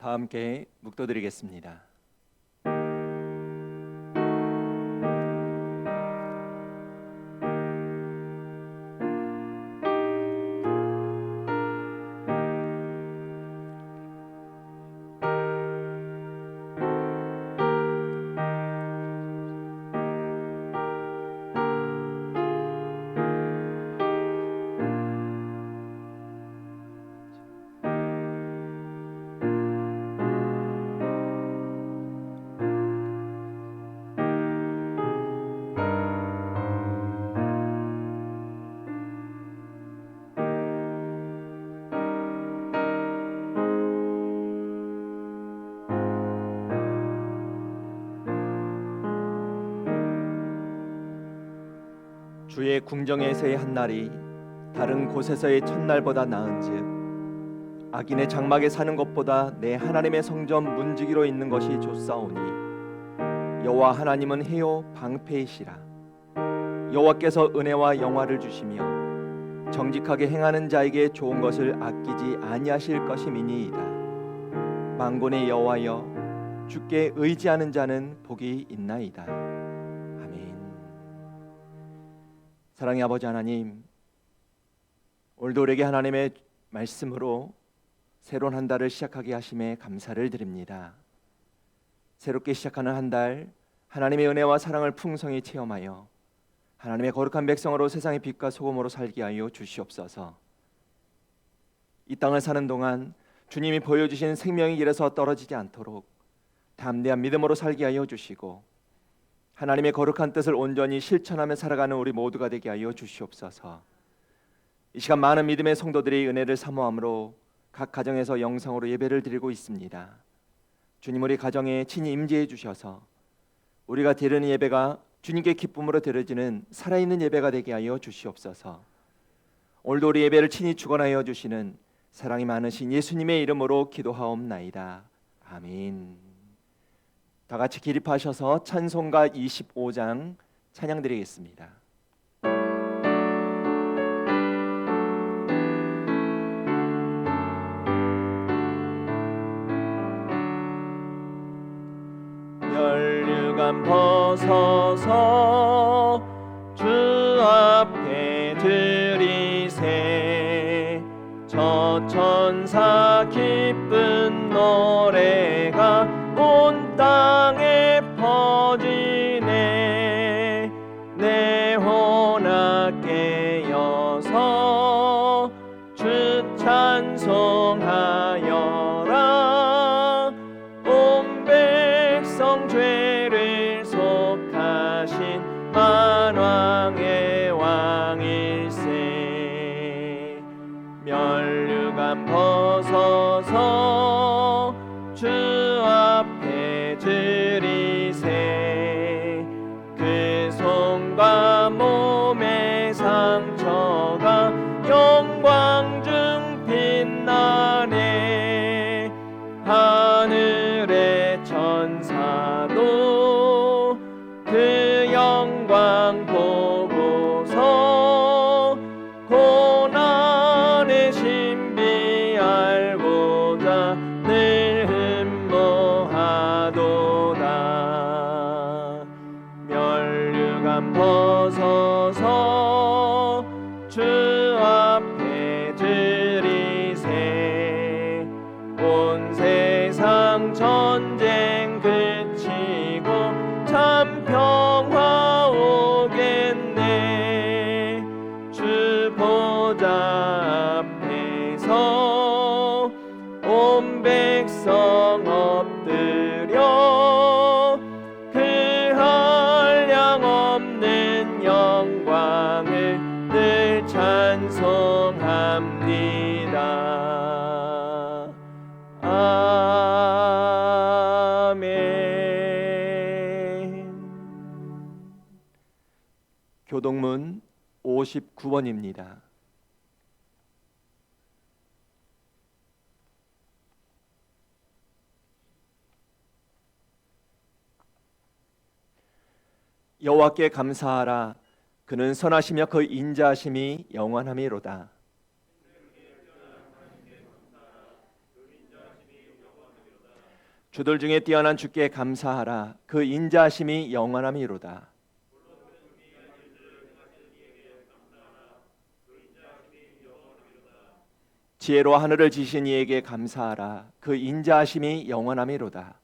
다 함께 묵도드리겠습니다. 주의 궁정에서의 한 날이 다른 곳에서의 첫날보다 나은즉 악인의 장막에 사는 것보다 내 하나님의 성전 문지기로 있는 것이 좋사오니 여호와 하나님은 해요 방패이시라. 여호와께서 은혜와 영화를 주시며 정직하게 행하는 자에게 좋은 것을 아끼지 아니하실 것임이니이다. 만군의 여호와여, 주께 의지하는 자는 복이 있나이다. 사랑의 아버지 하나님, 오늘도 우리에게 하나님의 말씀으로 새로운 한 달을 시작하게 하심에 감사를 드립니다. 새롭게 시작하는 한 달, 하나님의 은혜와 사랑을 풍성히 체험하여 하나님의 거룩한 백성으로 세상의 빛과 소금으로 살게 하여 주시옵소서. 이 땅을 사는 동안 주님이 보여주신 생명의 길에서 떨어지지 않도록 담대한 믿음으로 살게 하여 주시고 하나님의 거룩한 뜻을 온전히 실천하며 살아가는 우리 모두가 되게 하여 주시옵소서. 이 시간 많은 믿음의 성도들이 은혜를 사모함으로 각 가정에서 영상으로 예배를 드리고 있습니다. 주님, 우리 가정에 친히 임재해 주셔서 우리가 드리는 예배가 주님께 기쁨으로 드려지는 살아있는 예배가 되게 하여 주시옵소서. 오늘도 우리 예배를 친히 주관하여 주시는 사랑이 많으신 예수님의 이름으로 기도하옵나이다. 아멘. 다 같이 기립하셔서 찬송가 25장 찬양 드리겠습니다. 멸류관 벗어서 주 앞에 드리세. 저 천사 기쁜 노래가 온 땅에 퍼지네. 내 혼아 깨어서 주 찬송하여라. 온 백성 죄를 속하신 만왕의 왕일세. 멸류관 벗어서 주 앞에 드리세. 그 손과 몸의 상처가 영광 중 빛나네. 하늘의 천사도 그 영광 보고서 고난의 신비 알고자 늘 흠모하도다. 멸류관 벗어서 주 앞에 드리세. 온 세상 전쟁 그치고 참 평화 오겠네. 주 보좌 앞에서 온 백성 엎드려 그 한량없는 영광을 늘 찬송합니다. 아멘. 교동문 59번입니다. 여호와께 감사하라. 그는 선하시며 그 인자하심이 영원함이로다. 주들 중에 뛰어난 주께 감사하라. 그 인자하심이 영원함이로다. 지혜로 하늘을 지신 이에게 감사하라. 그 인자하심이 영원함이로다.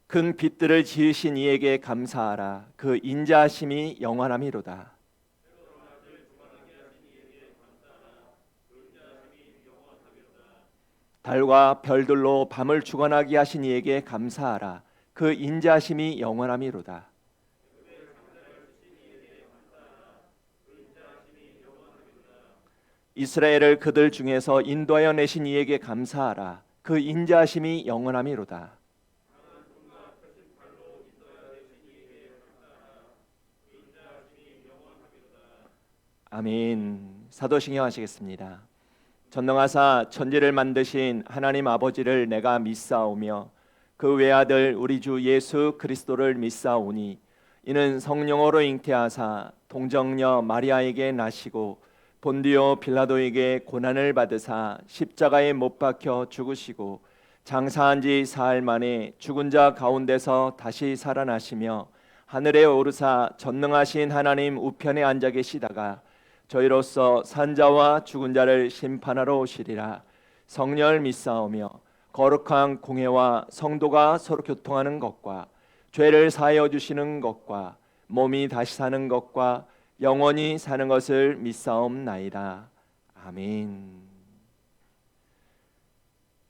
큰 빛들을 지으신 이에게 감사하라. 그 인자하심이 영원함이로다. 달과 별들로 밤을 주관하게 하신 이에게 감사하라. 그 인자하심이 영원함이로다. 이스라엘을 그들 중에서 인도하여 내신 이에게 감사하라. 그 인자하심이 영원함이로다. 아멘. 사도신경 하시겠습니다. 전능하사 천지를 만드신 하나님 아버지를 내가 믿사오며 그 외아들 우리 주 예수 그리스도를 믿사오니 이는 성령으로 잉태하사 동정녀 마리아에게 나시고 본디오 빌라도에게 고난을 받으사 십자가에 못 박혀 죽으시고 장사한 지 사흘 만에 죽은 자 가운데서 다시 살아나시며 하늘에 오르사 전능하신 하나님 우편에 앉아 계시다가 저희로서 산자와 죽은 자를 심판하러 오시리라. 성령을 믿사오며 거룩한 공회와 성도가 서로 교통하는 것과 죄를 사하여 주시는 것과 몸이 다시 사는 것과 영원히 사는 것을 믿사옵나이다. 아멘.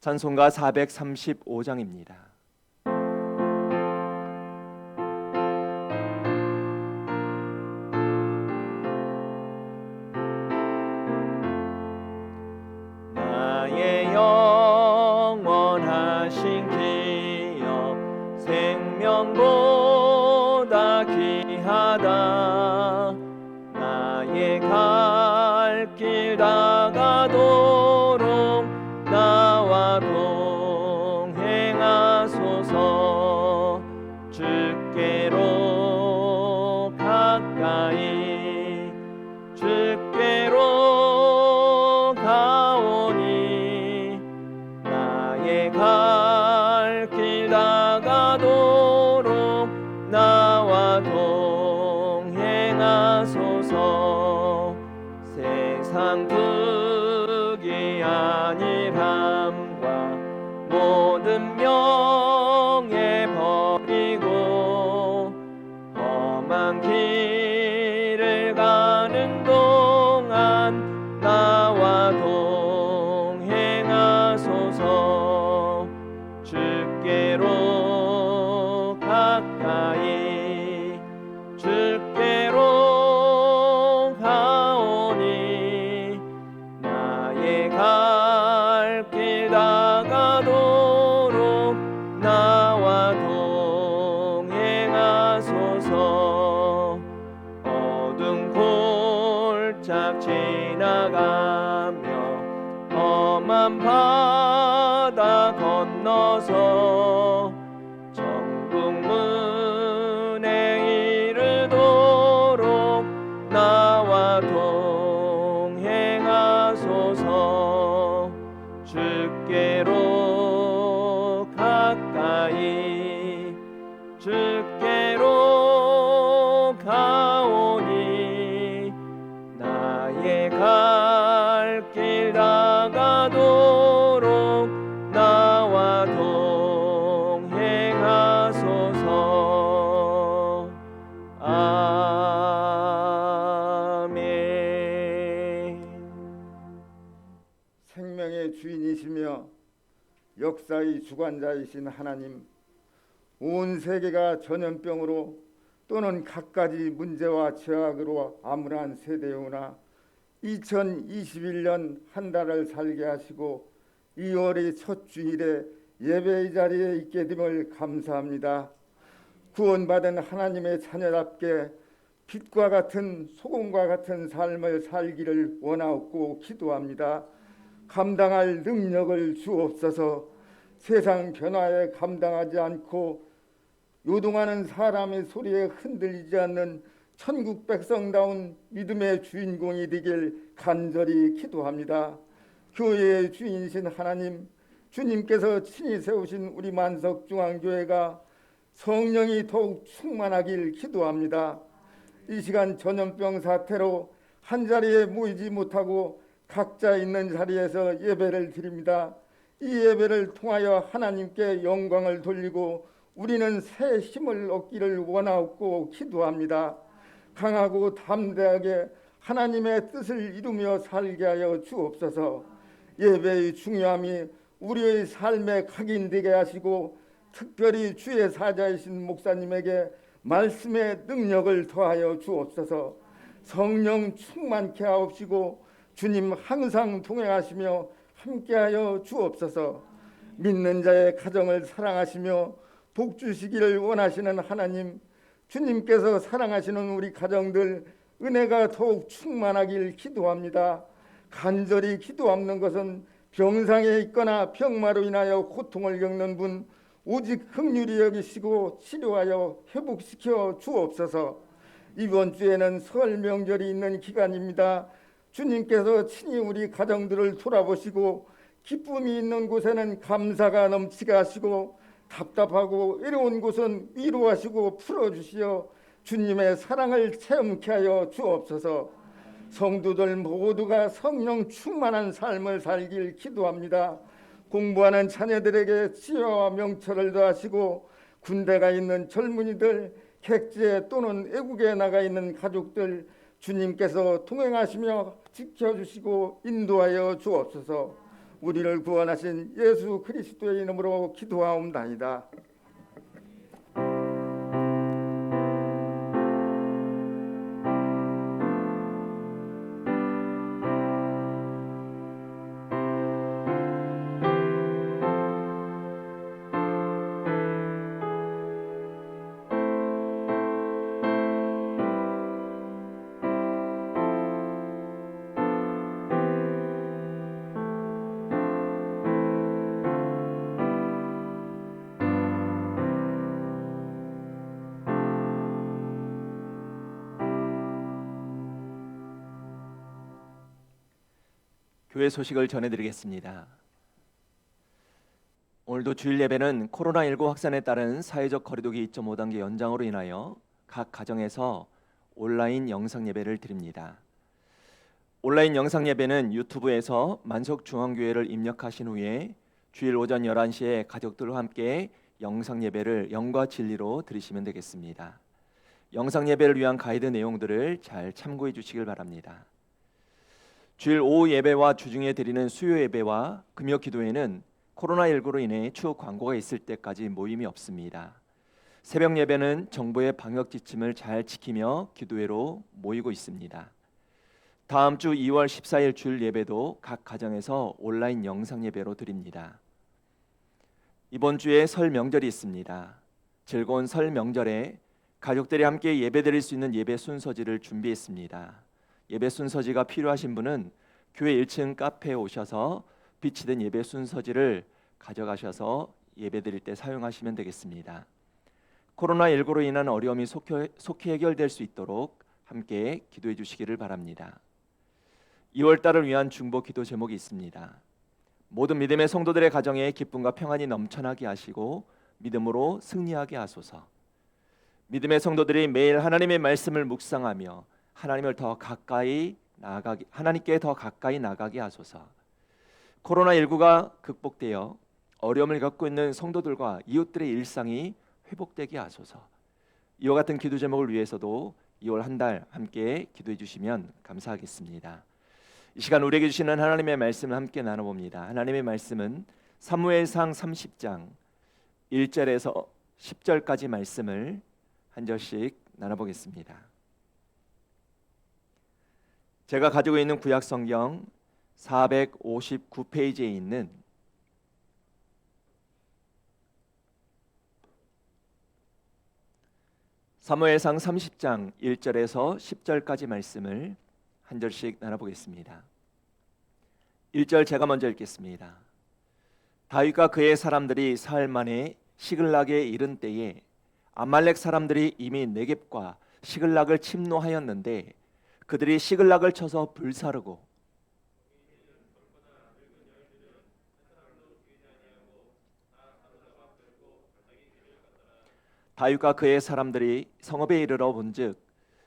찬송가 435장입니다. 나의 영원하신 기여 생명보다 귀하다. 나의 갈 길 다가도록 나와 동행하소서. 주께로 가까이 주께로 가오니 나의 갈 길 다가도록 나와 동행하소서. 세상 득이 아니함과 모든 명예 버리고 험한 길을 가는 동안 나와 동행하소서. 주께로 가까이 주께로 가오니 나의 갈 길 다가도록 나와 동행하소서. 어두운 골짝 지나가며 험한 바다 건너서 천국 문에 이르도록 나와 동행하소서. 주께로 가까이 주께로 가오니 나의 갈 길 다가도록 나와 동행하소서. 아멘. 생명의 주인이시며 역사의 주관자이신 하나님, 온 세계가 전염병으로 또는 갖가지 문제와 죄악으로 암울한 세대요나 2021년 한 달을 살게 하시고 2월의 첫 주일에 예배의 자리에 있게 됨을 감사합니다. 구원받은 하나님의 자녀답게 빛과 같은 소금과 같은 삶을 살기를 원하옵고 기도합니다. 감당할 능력을 주옵소서. 세상 변화에 감당하지 않고 요동하는 사람의 소리에 흔들리지 않는 천국 백성다운 믿음의 주인공이 되길 간절히 기도합니다. 교회의 주인이신 하나님, 주님께서 친히 세우신 우리 만석중앙교회가 성령이 더욱 충만하길 기도합니다. 이 시간 전염병 사태로 한자리에 모이지 못하고 각자 있는 자리에서 예배를 드립니다. 이 예배를 통하여 하나님께 영광을 돌리고 우리는 새 힘을 얻기를 원하고 기도합니다. 강하고 담대하게 하나님의 뜻을 이루며 살게 하여 주옵소서. 예배의 중요함이 우리의 삶에 각인되게 하시고 특별히 주의 사자이신 목사님에게 말씀의 능력을 더하여 주옵소서. 성령 충만케 하옵시고 주님 항상 동행하시며 함께하여 주옵소서. 믿는 자의 가정을 사랑하시며 복 주시기를 원하시는 하나님, 주님께서 사랑하시는 우리 가정들 은혜가 더욱 충만하길 기도합니다. 간절히 기도하는 것은 병상에 있거나 병마로 인하여 고통을 겪는 분 오직 긍휼히 여기시고 치료하여 회복시켜 주옵소서. 이번 주에는 설 명절이 있는 기간입니다. 주님께서 친히 우리 가정들을 돌아보시고 기쁨이 있는 곳에는 감사가 넘치게 하시고 답답하고 외로운 곳은 위로하시고 풀어주시어 주님의 사랑을 체험케 하여 주옵소서. 성도들 모두가 성령 충만한 삶을 살길 기도합니다. 공부하는 자녀들에게 지혜와 명철을 더하시고 군대가 있는 젊은이들, 객지에 또는 외국에 나가 있는 가족들 주님께서 동행하시며 지켜주시고 인도하여 주옵소서. 우리를 구원하신 예수 그리스도의 이름으로 기도하옵나이다. 교회 소식을 전해드리겠습니다. 오늘도 주일 예배는 코로나19 확산에 따른 사회적 거리두기 2.5단계 연장으로 인하여 각 가정에서 온라인 영상 예배를 드립니다. 온라인 영상 예배는 유튜브에서 만석중앙교회를 입력하신 후에 주일 오전 11시에 가족들과 함께 영상 예배를 영과 진리로 들으시면 되겠습니다. 영상 예배를 위한 가이드 내용들을 잘 참고해 주시길 바랍니다. 주일 오후 예배와 주중에 드리는 수요 예배와 금요 기도회는 코로나19로 인해 추후 광고가 있을 때까지 모임이 없습니다. 새벽 예배는 정부의 방역 지침을 잘 지키며 기도회로 모이고 있습니다. 다음 주 2월 14일 주일 예배도 각 가정에서 온라인 영상 예배로 드립니다. 이번 주에 설 명절이 있습니다. 즐거운 설 명절에 가족들이 함께 예배드릴 수 있는 예배 순서지를 준비했습니다. 예배 순서지가 필요하신 분은 교회 1층 카페에 오셔서 비치된 예배 순서지를 가져가셔서 예배드릴 때 사용하시면 되겠습니다. 코로나19로 인한 어려움이 속히 해결될 수 있도록 함께 기도해 주시기를 바랍니다. 2월 달을 위한 중보 기도 제목이 있습니다. 모든 믿음의 성도들의 가정에 기쁨과 평안이 넘쳐나게 하시고 믿음으로 승리하게 하소서. 믿음의 성도들이 매일 하나님의 말씀을 묵상하며 하나님께 더 가까이 나가게 하소서. 코로나19가 극복되어 어려움을 겪고 있는 성도들과 이웃들의 일상이 회복되게 하소서. 이와 같은 기도 제목을 위해서도 2월 한 달 함께 기도해 주시면 감사하겠습니다. 이 시간 우리에게 주시는 하나님의 말씀을 함께 나눠봅니다. 하나님의 말씀은 사무엘상 30장 1절에서 10절까지 말씀을 한 절씩 나눠보겠습니다. 제가 가지고 있는 구약 성경 459페이지에 있는 사무엘상 30장 1절에서 10절까지 말씀을 한 절씩 나눠보겠습니다. 1절 제가 먼저 읽겠습니다. 다윗과 그의 사람들이 사흘 만에 시글락에 이른 때에 아말렉 사람들이 이미 네겝과 시글락을 침노하였는데 그들이 시글락을 쳐서 불사르고 다윗과 그의 사람들이 성읍에 이르러 본즉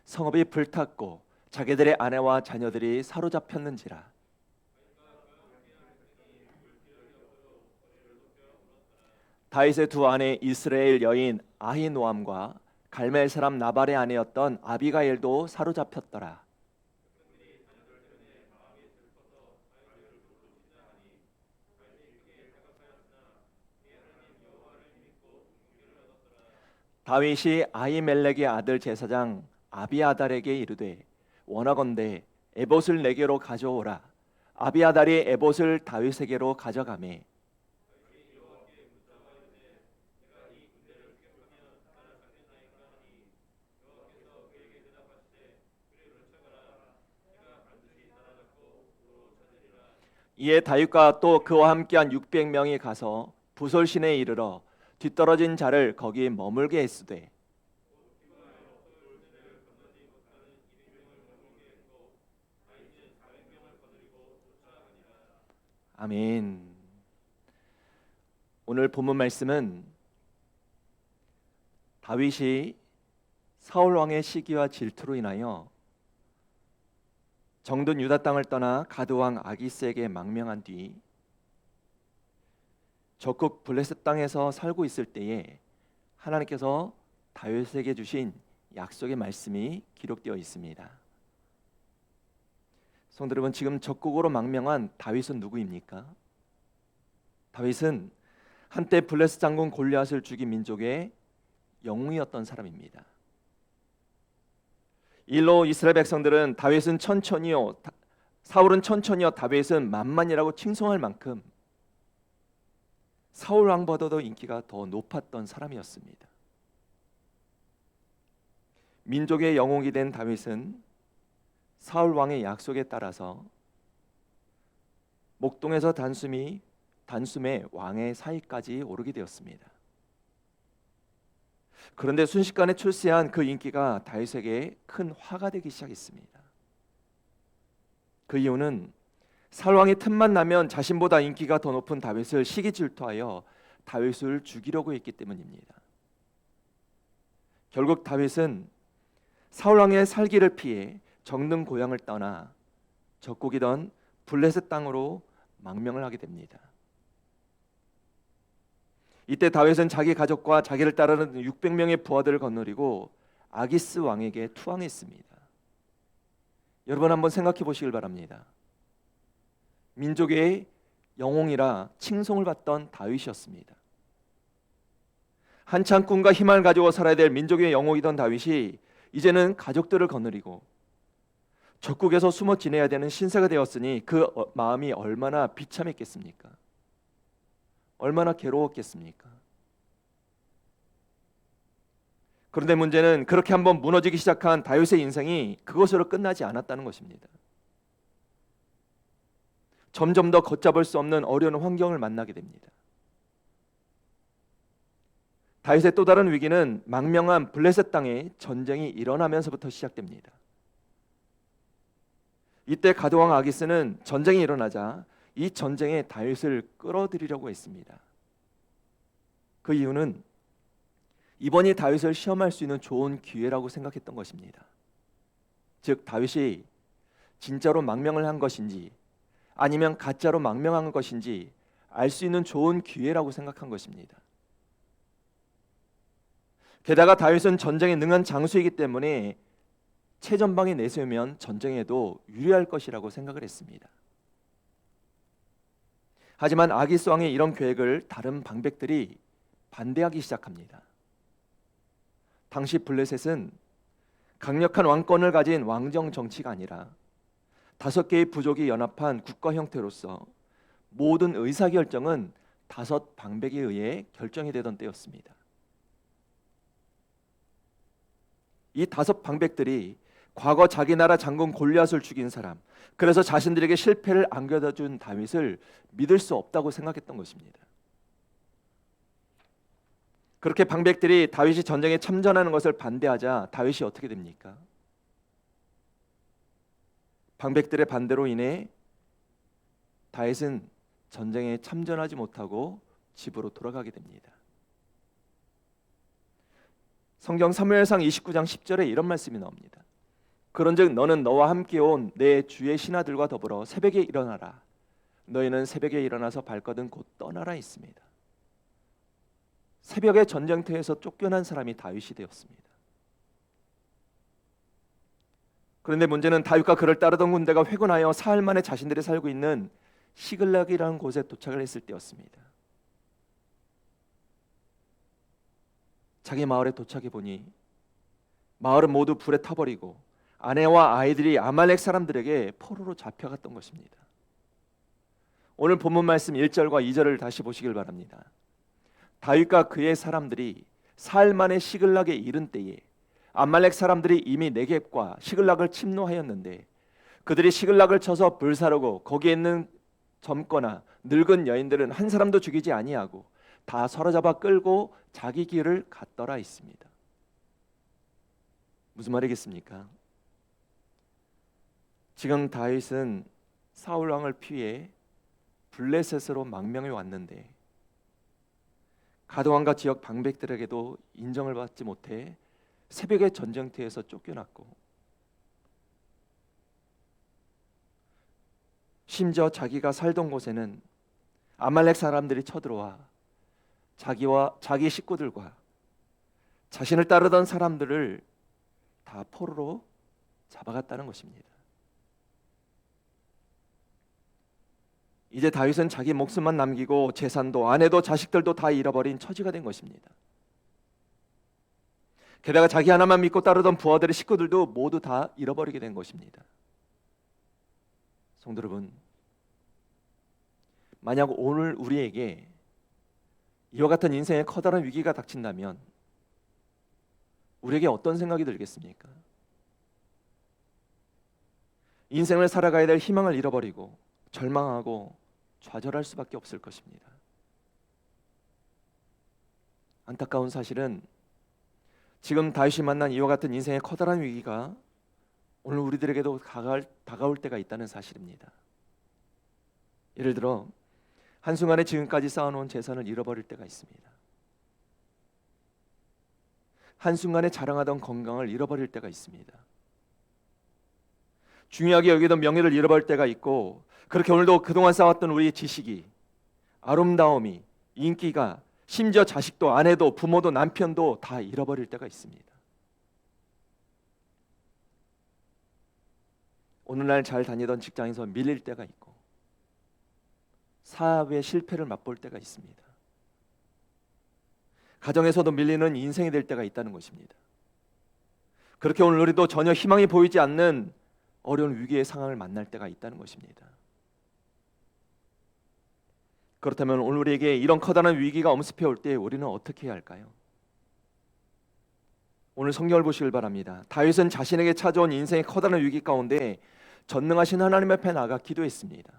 성읍이 불탔고 자기들의 아내와 자녀들이 사로잡혔는지라. 다윗의 두 아내 이스라엘 여인 아히노암과 갈멜 사람 나발의 아내였던 아비가일도 사로잡혔더라. 다윗이 아히멜렉의 아들 제사장 아비아달에게 이르되 원하건대 에봇을 내게로 가져오라. 아비아달이 에봇을 다윗에게로 가져가매 이에 다윗과 또 그와 함께한 600명이 가서 부솔신에 이르러 뒤떨어진 자를 거기 머물게 했으되 아멘. 오늘 본문 말씀은 다윗이 사울 왕의 시기와 질투로 인하여 정든 유다 땅을 떠나 가드 왕 아기스에게 망명한 뒤 적국 블레셋 땅에서 살고 있을 때에 하나님께서 다윗에게 주신 약속의 말씀이 기록되어 있습니다. 성도 여러분, 지금 적국으로 망명한 다윗은 누구입니까? 다윗은 한때 블레셋 장군 골리앗을 죽인 민족의 영웅이었던 사람입니다. 일로 이스라엘 백성들은 다윗은 천천히요, 사울은 천천히요, 다윗은 만만이라고 칭송할 만큼 사울 왕보다도 인기가 더 높았던 사람이었습니다. 민족의 영웅이 된 다윗은 사울 왕의 약속에 따라서 목동에서 단숨에 왕의 사위까지 오르게 되었습니다. 그런데 순식간에 출세한 그 인기가 다윗에게 큰 화가 되기 시작했습니다. 그 이유는 사울 왕의 틈만 나면 자신보다 인기가 더 높은 다윗을 시기 질투하여 다윗을 죽이려고 했기 때문입니다. 결국 다윗은 사울 왕의 살기를 피해 정든 고향을 떠나 적국이던 블레셋 땅으로 망명을 하게 됩니다. 이때 다윗은 자기 가족과 자기를 따르는 600명의 부하들을 거느리고 아기스 왕에게 투항했습니다. 여러분 한번 생각해 보시길 바랍니다. 민족의 영웅이라 칭송을 받던 다윗이었습니다. 한창 꿈과 희망을 가지고 살아야 될 민족의 영웅이던 다윗이 이제는 가족들을 거느리고 적국에서 숨어 지내야 되는 신세가 되었으니 그 마음이 얼마나 비참했겠습니까? 얼마나 괴로웠겠습니까? 그런데 문제는 그렇게 한번 무너지기 시작한 다윗의 인생이 그것으로 끝나지 않았다는 것입니다. 점점 더 걷잡을 수 없는 어려운 환경을 만나게 됩니다. 다윗의 또 다른 위기는 망명한 블레셋 땅에 전쟁이 일어나면서부터 시작됩니다. 이때 가드왕 아기스는 전쟁이 일어나자 이 전쟁에 다윗을 끌어들이려고 했습니다. 그 이유는 이번이 다윗을 시험할 수 있는 좋은 기회라고 생각했던 것입니다. 즉 다윗이 진짜로 망명을 한 것인지 아니면 가짜로 망명한 것인지 알 수 있는 좋은 기회라고 생각한 것입니다. 게다가 다윗은 전쟁에 능한 장수이기 때문에 최전방에 내세우면 전쟁에도 유리할 것이라고 생각을 했습니다. 하지만 아기스 왕의 이런 계획을 다른 방백들이 반대하기 시작합니다. 당시 블레셋은 강력한 왕권을 가진 왕정 정치가 아니라 5개의 부족이 연합한 국가 형태로서 모든 의사결정은 5 방백에 의해 결정이 되던 때였습니다. 이 5 방백들이 과거 자기 나라 장군 골리앗을 죽인 사람, 그래서 자신들에게 실패를 안겨다준 다윗을 믿을 수 없다고 생각했던 것입니다. 그렇게 방백들이 다윗이 전쟁에 참전하는 것을 반대하자 다윗이 어떻게 됩니까? 방백들의 반대로 인해 다윗은 전쟁에 참전하지 못하고 집으로 돌아가게 됩니다. 성경 사무엘상 29장 10절에 이런 말씀이 나옵니다. 그런즉 너는 너와 함께 온 내 주의 신하들과 더불어 새벽에 일어나라. 너희는 새벽에 일어나서 발거든 곧 떠나라 했습니다. 새벽에 전쟁터에서 쫓겨난 사람이 다윗이 되었습니다. 그런데 문제는 다윗과 그를 따르던 군대가 회군하여 사흘 만에 자신들이 살고 있는 시글락이라는 곳에 도착을 했을 때였습니다. 자기 마을에 도착해 보니 마을은 모두 불에 타버리고 아내와 아이들이 아말렉 사람들에게 포로로 잡혀갔던 것입니다. 오늘 본문 말씀 1절과 2절을 다시 보시길 바랍니다. 다윗과 그의 사람들이 사흘 만에 시글락에 이른 때에 아말렉 사람들이 이미 네겝과 시글락을 침노하였는데 그들이 시글락을 쳐서 불사르고 거기에 있는 젊거나 늙은 여인들은 한 사람도 죽이지 아니하고 다 사로잡아 끌고 자기 길을 갔더라 있습니다. 무슨 말이겠습니까? 지금 다윗은 사울 왕을 피해 블레셋으로 망명해 왔는데 가드왕과 지역 방백들에게도 인정을 받지 못해 새벽의 전쟁터에서 쫓겨났고 심지어 자기가 살던 곳에는 아말렉 사람들이 쳐들어와 자기와 자기 식구들과 자신을 따르던 사람들을 다 포로로 잡아갔다는 것입니다. 이제 다윗은 자기 목숨만 남기고 재산도 아내도 자식들도 다 잃어버린 처지가 된 것입니다. 게다가 자기 하나만 믿고 따르던 부하들의 식구들도 모두 다 잃어버리게 된 것입니다. 성도 여러분, 만약 오늘 우리에게 이와 같은 인생의 커다란 위기가 닥친다면 우리에게 어떤 생각이 들겠습니까? 인생을 살아가야 될 희망을 잃어버리고 절망하고 좌절할 수밖에 없을 것입니다. 안타까운 사실은 지금 다윗이 만난 이와 같은 인생의 커다란 위기가 오늘 우리들에게도 다가올 때가 있다는 사실입니다. 예를 들어 한순간에 지금까지 쌓아놓은 재산을 잃어버릴 때가 있습니다. 한순간에 자랑하던 건강을 잃어버릴 때가 있습니다. 중요하게 여기던 명예를 잃어버릴 때가 있고 그렇게 오늘도 그동안 쌓았던 우리의 지식이, 아름다움이, 인기가, 심지어 자식도, 아내도, 부모도, 남편도 다 잃어버릴 때가 있습니다. 오늘날 잘 다니던 직장에서 밀릴 때가 있고 사업의 실패를 맛볼 때가 있습니다. 가정에서도 밀리는 인생이 될 때가 있다는 것입니다. 그렇게 오늘 우리도 전혀 희망이 보이지 않는 어려운 위기의 상황을 만날 때가 있다는 것입니다. 그렇다면 오늘 우리에게 이런 커다란 위기가 엄습해 올 때 우리는 어떻게 해야 할까요? 오늘 성경을 보시길 바랍니다. 다윗은 자신에게 찾아온 인생의 커다란 위기 가운데 전능하신 하나님 앞에 나가 기도했습니다.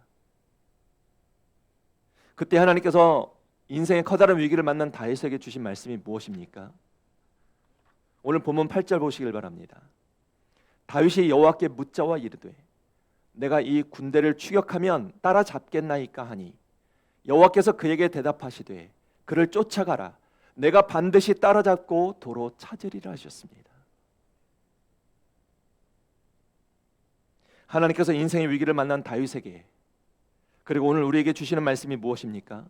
그때 하나님께서 인생의 커다란 위기를 만난 다윗에게 주신 말씀이 무엇입니까? 오늘 본문 8절 보시길 바랍니다. 다윗이 여호와께 묻자와 이르되 내가 이 군대를 추격하면 따라잡겠나이까 하니 여호와께서 그에게 대답하시되 그를 쫓아가라. 내가 반드시 따라잡고 도로 찾으리라 하셨습니다. 하나님께서 인생의 위기를 만난 다윗에게 그리고 오늘 우리에게 주시는 말씀이 무엇입니까?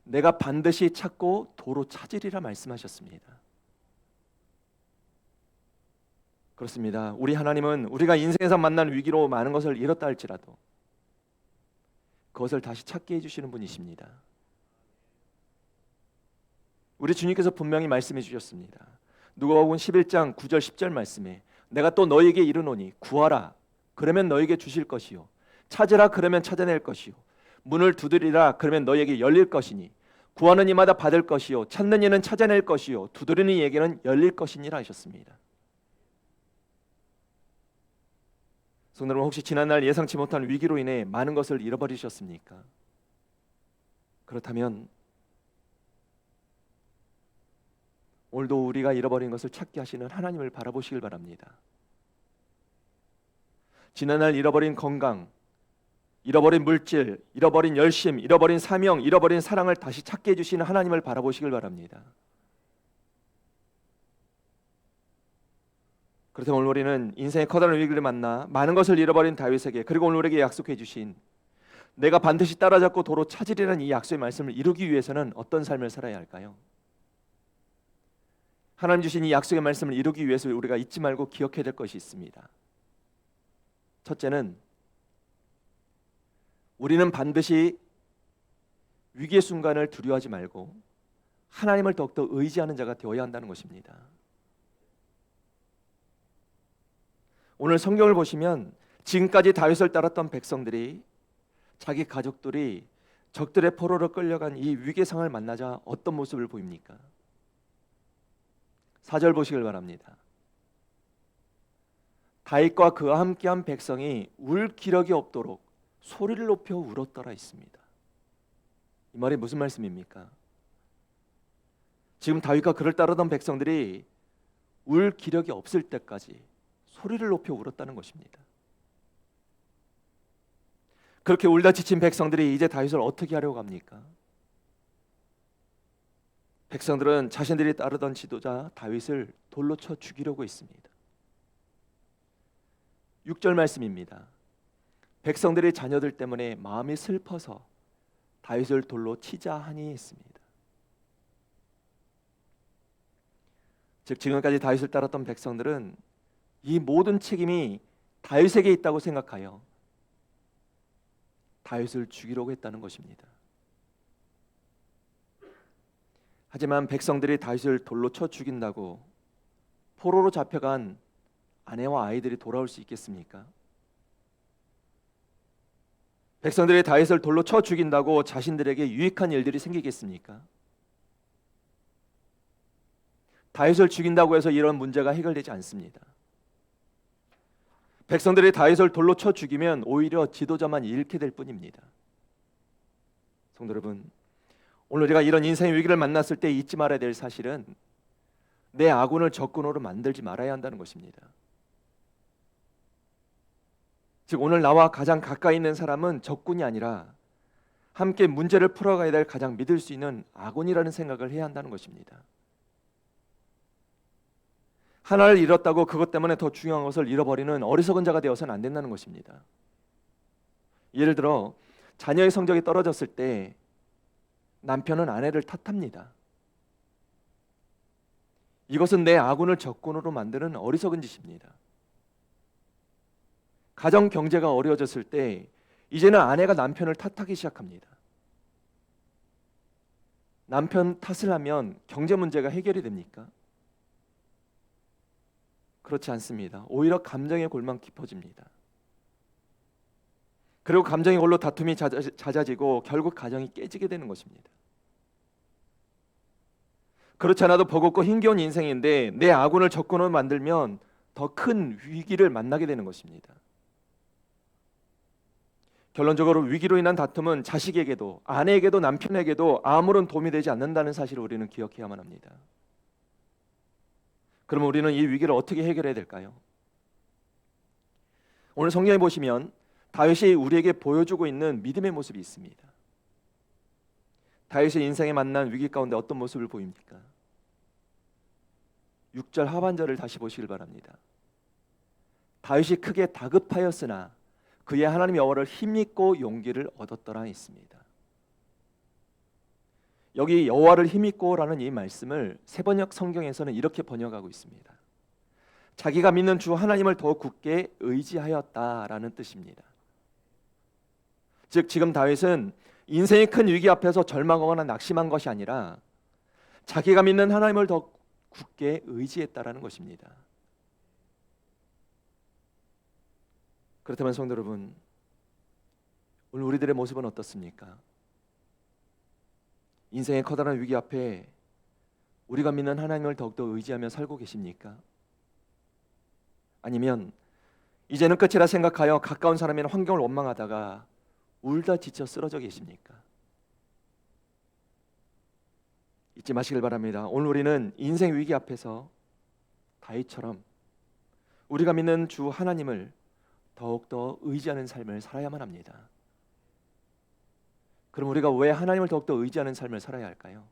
내가 반드시 찾고 도로 찾으리라 말씀하셨습니다. 그렇습니다. 우리 하나님은 우리가 인생에서 만난 위기로 많은 것을 잃었다 할지라도 그것을 다시 찾게 해주시는 분이십니다. 우리 주님께서 분명히 말씀해 주셨습니다. 누가복음 11장 9절 10절 말씀에 내가 또 너희에게 이르노니 구하라 그러면 너희에게 주실 것이요 찾으라 그러면 찾아낼 것이요 문을 두드리라 그러면 너희에게 열릴 것이니 구하는 이마다 받을 것이요 찾는 이는 찾아낼 것이요 두드리는 이에게는 열릴 것이니라 하셨습니다. 성도 여러분, 혹시 지난날 예상치 못한 위기로 인해 많은 것을 잃어버리셨습니까? 그렇다면 오늘도 우리가 잃어버린 것을 찾게 하시는 하나님을 바라보시길 바랍니다. 지난날 잃어버린 건강, 잃어버린 물질, 잃어버린 열심, 잃어버린 사명, 잃어버린 사랑을 다시 찾게 해주시는 하나님을 바라보시길 바랍니다. 그렇다면 오늘 우리는 인생의 커다란 위기를 만나 많은 것을 잃어버린 다윗에게, 그리고 오늘 우리에게 약속해 주신 내가 반드시 따라잡고 도로 찾으리라는 이 약속의 말씀을 이루기 위해서는 어떤 삶을 살아야 할까요? 하나님 주신 이 약속의 말씀을 이루기 위해서 우리가 잊지 말고 기억해야 될 것이 있습니다. 첫째는 우리는 반드시 위기의 순간을 두려워하지 말고 하나님을 더욱더 의지하는 자가 되어야 한다는 것입니다. 오늘 성경을 보시면 지금까지 다윗을 따랐던 백성들이, 자기 가족들이 적들의 포로로 끌려간 이 위기의 상황을 만나자 어떤 모습을 보입니까? 4절 보시길 바랍니다. 다윗과 그와 함께한 백성이 울 기력이 없도록 소리를 높여 울었더라 있습니다. 이 말이 무슨 말씀입니까? 지금 다윗과 그를 따르던 백성들이 울 기력이 없을 때까지 소리를 높여 울었다는 것입니다. 그렇게 울다 지친 백성들이 이제 다윗을 어떻게 하려고 합니까? 백성들은 자신들이 따르던 지도자 다윗을 돌로 쳐 죽이려고 했습니다. 6절 말씀입니다. 백성들의 자녀들 때문에 마음이 슬퍼서 다윗을 돌로 치자 하니 했습니다. 즉 지금까지 다윗을 따랐던 백성들은 이 모든 책임이 다윗에게 있다고 생각하여 다윗을 죽이려고 했다는 것입니다. 하지만 백성들이 다윗을 돌로 쳐 죽인다고 포로로 잡혀간 아내와 아이들이 돌아올 수 있겠습니까? 백성들이 다윗을 돌로 쳐 죽인다고 자신들에게 유익한 일들이 생기겠습니까? 다윗을 죽인다고 해서 이런 문제가 해결되지 않습니다. 백성들이 다윗을 돌로 쳐 죽이면 오히려 지도자만 잃게 될 뿐입니다. 성도 여러분, 오늘 우리가 이런 인생의 위기를 만났을 때 잊지 말아야 될 사실은 내 아군을 적군으로 만들지 말아야 한다는 것입니다. 즉 오늘 나와 가장 가까이 있는 사람은 적군이 아니라 함께 문제를 풀어가야 될 가장 믿을 수 있는 아군이라는 생각을 해야 한다는 것입니다. 하나를 잃었다고 그것 때문에 더 중요한 것을 잃어버리는 어리석은 자가 되어서는 안 된다는 것입니다. 예를 들어 자녀의 성적이 떨어졌을 때 남편은 아내를 탓합니다. 이것은 내 아군을 적군으로 만드는 어리석은 짓입니다. 가정 경제가 어려워졌을 때 이제는 아내가 남편을 탓하기 시작합니다. 남편 탓을 하면 경제 문제가 해결이 됩니까? 그렇지 않습니다. 오히려 감정의 골만 깊어집니다. 그리고 감정의 골로 다툼이 잦아지고 결국 가정이 깨지게 되는 것입니다. 그렇지 않아도 버겁고 힘겨운 인생인데 내 아군을 적군으로 만들면 더 큰 위기를 만나게 되는 것입니다. 결론적으로 위기로 인한 다툼은 자식에게도 아내에게도 남편에게도 아무런 도움이 되지 않는다는 사실을 우리는 기억해야만 합니다. 그러면 우리는 이 위기를 어떻게 해결해야 될까요? 오늘 성경에 보시면 다윗이 우리에게 보여주고 있는 믿음의 모습이 있습니다. 다윗의 인생에 만난 위기 가운데 어떤 모습을 보입니까? 6절 하반절을 다시 보시길 바랍니다. 다윗이 크게 다급하였으나 그의 하나님 여호와를 힘입고 용기를 얻었더라 했습니다. 여기 여호와를 힘입고라는 이 말씀을 세번역 성경에서는 이렇게 번역하고 있습니다. 자기가 믿는 주 하나님을 더 굳게 의지하였다라는 뜻입니다. 즉 지금 다윗은 인생의 큰 위기 앞에서 절망하거나 낙심한 것이 아니라 자기가 믿는 하나님을 더 굳게 의지했다라는 것입니다. 그렇다면 성도 여러분, 오늘 우리들의 모습은 어떻습니까? 인생의 커다란 위기 앞에 우리가 믿는 하나님을 더욱더 의지하며 살고 계십니까? 아니면 이제는 끝이라 생각하여 가까운 사람이나 환경을 원망하다가 울다 지쳐 쓰러져 계십니까? 잊지 마시길 바랍니다. 오늘 우리는 인생 위기 앞에서 다윗처럼 우리가 믿는 주 하나님을 더욱더 의지하는 삶을 살아야만 합니다. 그럼 우리가 왜 하나님을 더욱더 의지하는 삶을 살아야 할까요?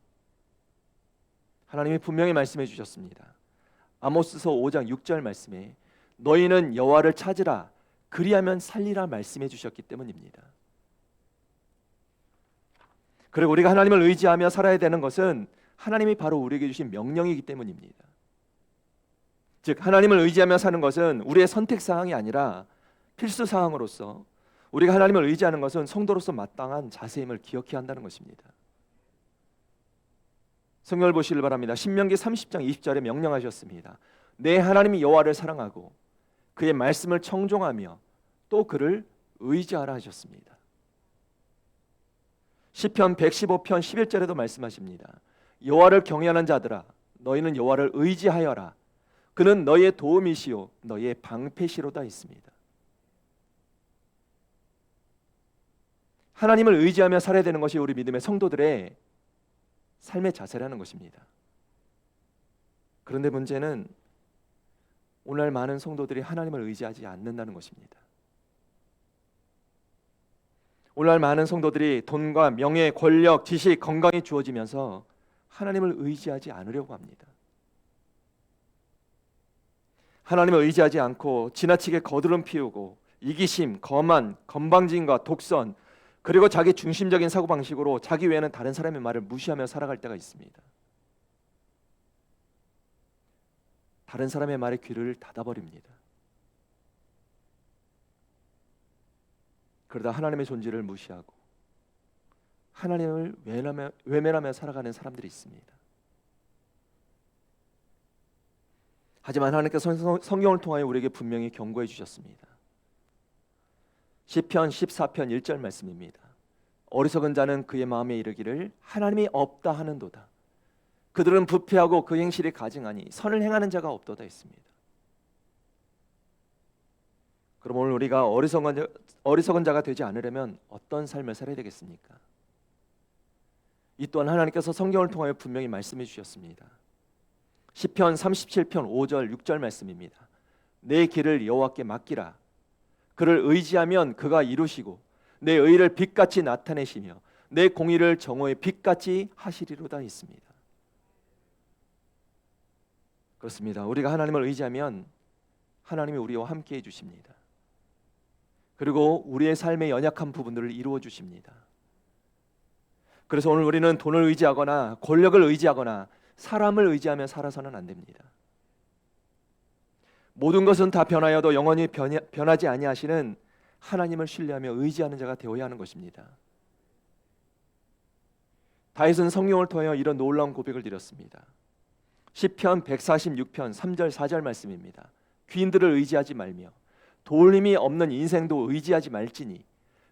하나님이 분명히 말씀해 주셨습니다. 아모스서 5장 6절 말씀에 너희는 여호와를 찾으라 그리하면 살리라 말씀해 주셨기 때문입니다. 그리고 우리가 하나님을 의지하며 살아야 되는 것은 하나님이 바로 우리에게 주신 명령이기 때문입니다. 즉 하나님을 의지하며 사는 것은 우리의 선택 사항이 아니라 필수 사항으로서 우리가 하나님을 의지하는 것은 성도로서 마땅한 자세임을 기억해야 한다는 것입니다. 성경을 보시길 바랍니다. 신명기 30장 20절에 명령하셨습니다. 내 하나님 여호와를 사랑하고 그의 말씀을 청종하며 또 그를 의지하라 하셨습니다. 시편 115편 11절에도 말씀하십니다. 여호와를 경외하는 자들아 너희는 여호와를 의지하여라. 그는 너희의 도움이시요 너희의 방패시로다 있습니다. 하나님을 의지하며 살아야 되는 것이 우리 믿음의 성도들의 삶의 자세라는 것입니다. 그런데 문제는 오늘 많은 성도들이 하나님을 의지하지 않는다는 것입니다. 오늘 많은 성도들이 돈과 명예, 권력, 지식, 건강이 주어지면서 하나님을 의지하지 않으려고 합니다. 하나님을 의지하지 않고 지나치게 거드름 피우고 이기심, 거만, 건방짐과 독선 그리고 자기 중심적인 사고방식으로 자기 외에는 다른 사람의 말을 무시하며 살아갈 때가 있습니다. 다른 사람의 말에 귀를 닫아버립니다. 그러다 하나님의 존재를 무시하고 하나님을 외면하며 살아가는 사람들이 있습니다. 하지만 하나님께서 성경을 통하여 우리에게 분명히 경고해 주셨습니다. 시편 14편 1절 말씀입니다. 어리석은 자는 그의 마음에 이르기를 하나님이 없다 하는도다. 그들은 부패하고 그 행실이 가증하니 선을 행하는 자가 없도다 했습니다. 그럼 오늘 우리가 어리석은 자가 되지 않으려면 어떤 삶을 살아야 되겠습니까? 이 또한 하나님께서 성경을 통하여 분명히 말씀해 주셨습니다. 시편 37편 5절 6절 말씀입니다. 내 길을 여호와께 맡기라. 그를 의지하면 그가 이루시고 내 의를 빛같이 나타내시며 내 공의를 정오의 빛같이 하시리로다 했습니다. 그렇습니다. 우리가 하나님을 의지하면 하나님이 우리와 함께 해주십니다. 그리고 우리의 삶의 연약한 부분들을 이루어 주십니다. 그래서 오늘 우리는 돈을 의지하거나 권력을 의지하거나 사람을 의지하며 살아서는 안 됩니다. 모든 것은 다 변하여도 영원히 변하지 아니하시는 하나님을 신뢰하며 의지하는 자가 되어야 하는 것입니다. 다윗은 성령을 통하여 이런 놀라운 고백을 드렸습니다. 시편 146편 3절 4절 말씀입니다. 귀인들을 의지하지 말며 도울 힘이 없는 인생도 의지하지 말지니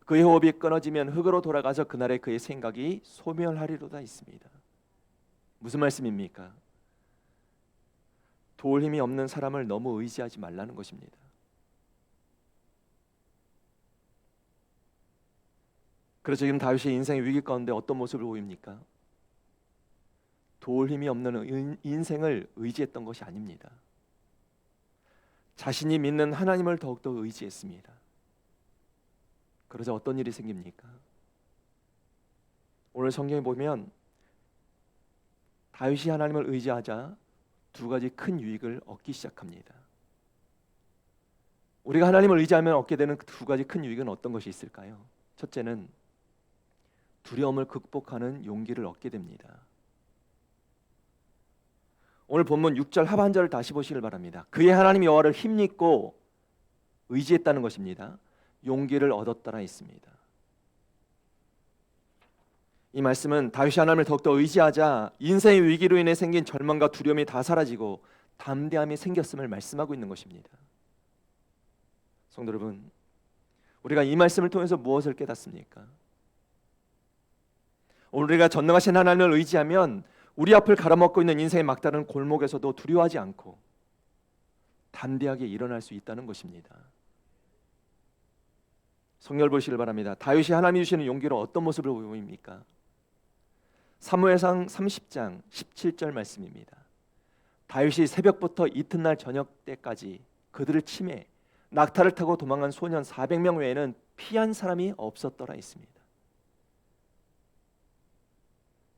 그의 호흡이 끊어지면 흙으로 돌아가서 그날에 그의 생각이 소멸하리로다 있습니다. 무슨 말씀입니까? 도울 힘이 없는 사람을 너무 의지하지 말라는 것입니다. 그래서 지금 다윗이 인생의 위기 가운데 어떤 모습을 보입니까? 도울 힘이 없는 인생을 의지했던 것이 아닙니다. 자신이 믿는 하나님을 더욱더 의지했습니다. 그러자 어떤 일이 생깁니까? 오늘 성경에 보면 다윗이 하나님을 의지하자 두 가지 큰 유익을 얻기 시작합니다. 우리가 하나님을 의지하면 얻게 되는 두 가지 큰 유익은 어떤 것이 있을까요? 첫째는 두려움을 극복하는 용기를 얻게 됩니다. 오늘 본문 6절 하반절을 다시 보시길 바랍니다. 그의 하나님 여호와를 힘입고 의지했다는 것입니다. 용기를 얻었더라 했습니다. 이 말씀은 다윗이 하나님을 더욱더 의지하자 인생의 위기로 인해 생긴 절망과 두려움이 다 사라지고 담대함이 생겼음을 말씀하고 있는 것입니다. 성도 여러분, 우리가 이 말씀을 통해서 무엇을 깨닫습니까? 오늘 우리가 전능하신 하나님을 의지하면 우리 앞을 가로막고 있는 인생의 막다른 골목에서도 두려워하지 않고 담대하게 일어날 수 있다는 것입니다. 성경을 보시길 바랍니다. 다윗이 하나님이 주시는 용기로 어떤 모습을 보입니까? 사무엘상 30장 17절 말씀입니다. 다윗이 새벽부터 이튿날 저녁 때까지 그들을 치매 낙타를 타고 도망간 소년 400명 외에는 피한 사람이 없었더라 했습니다.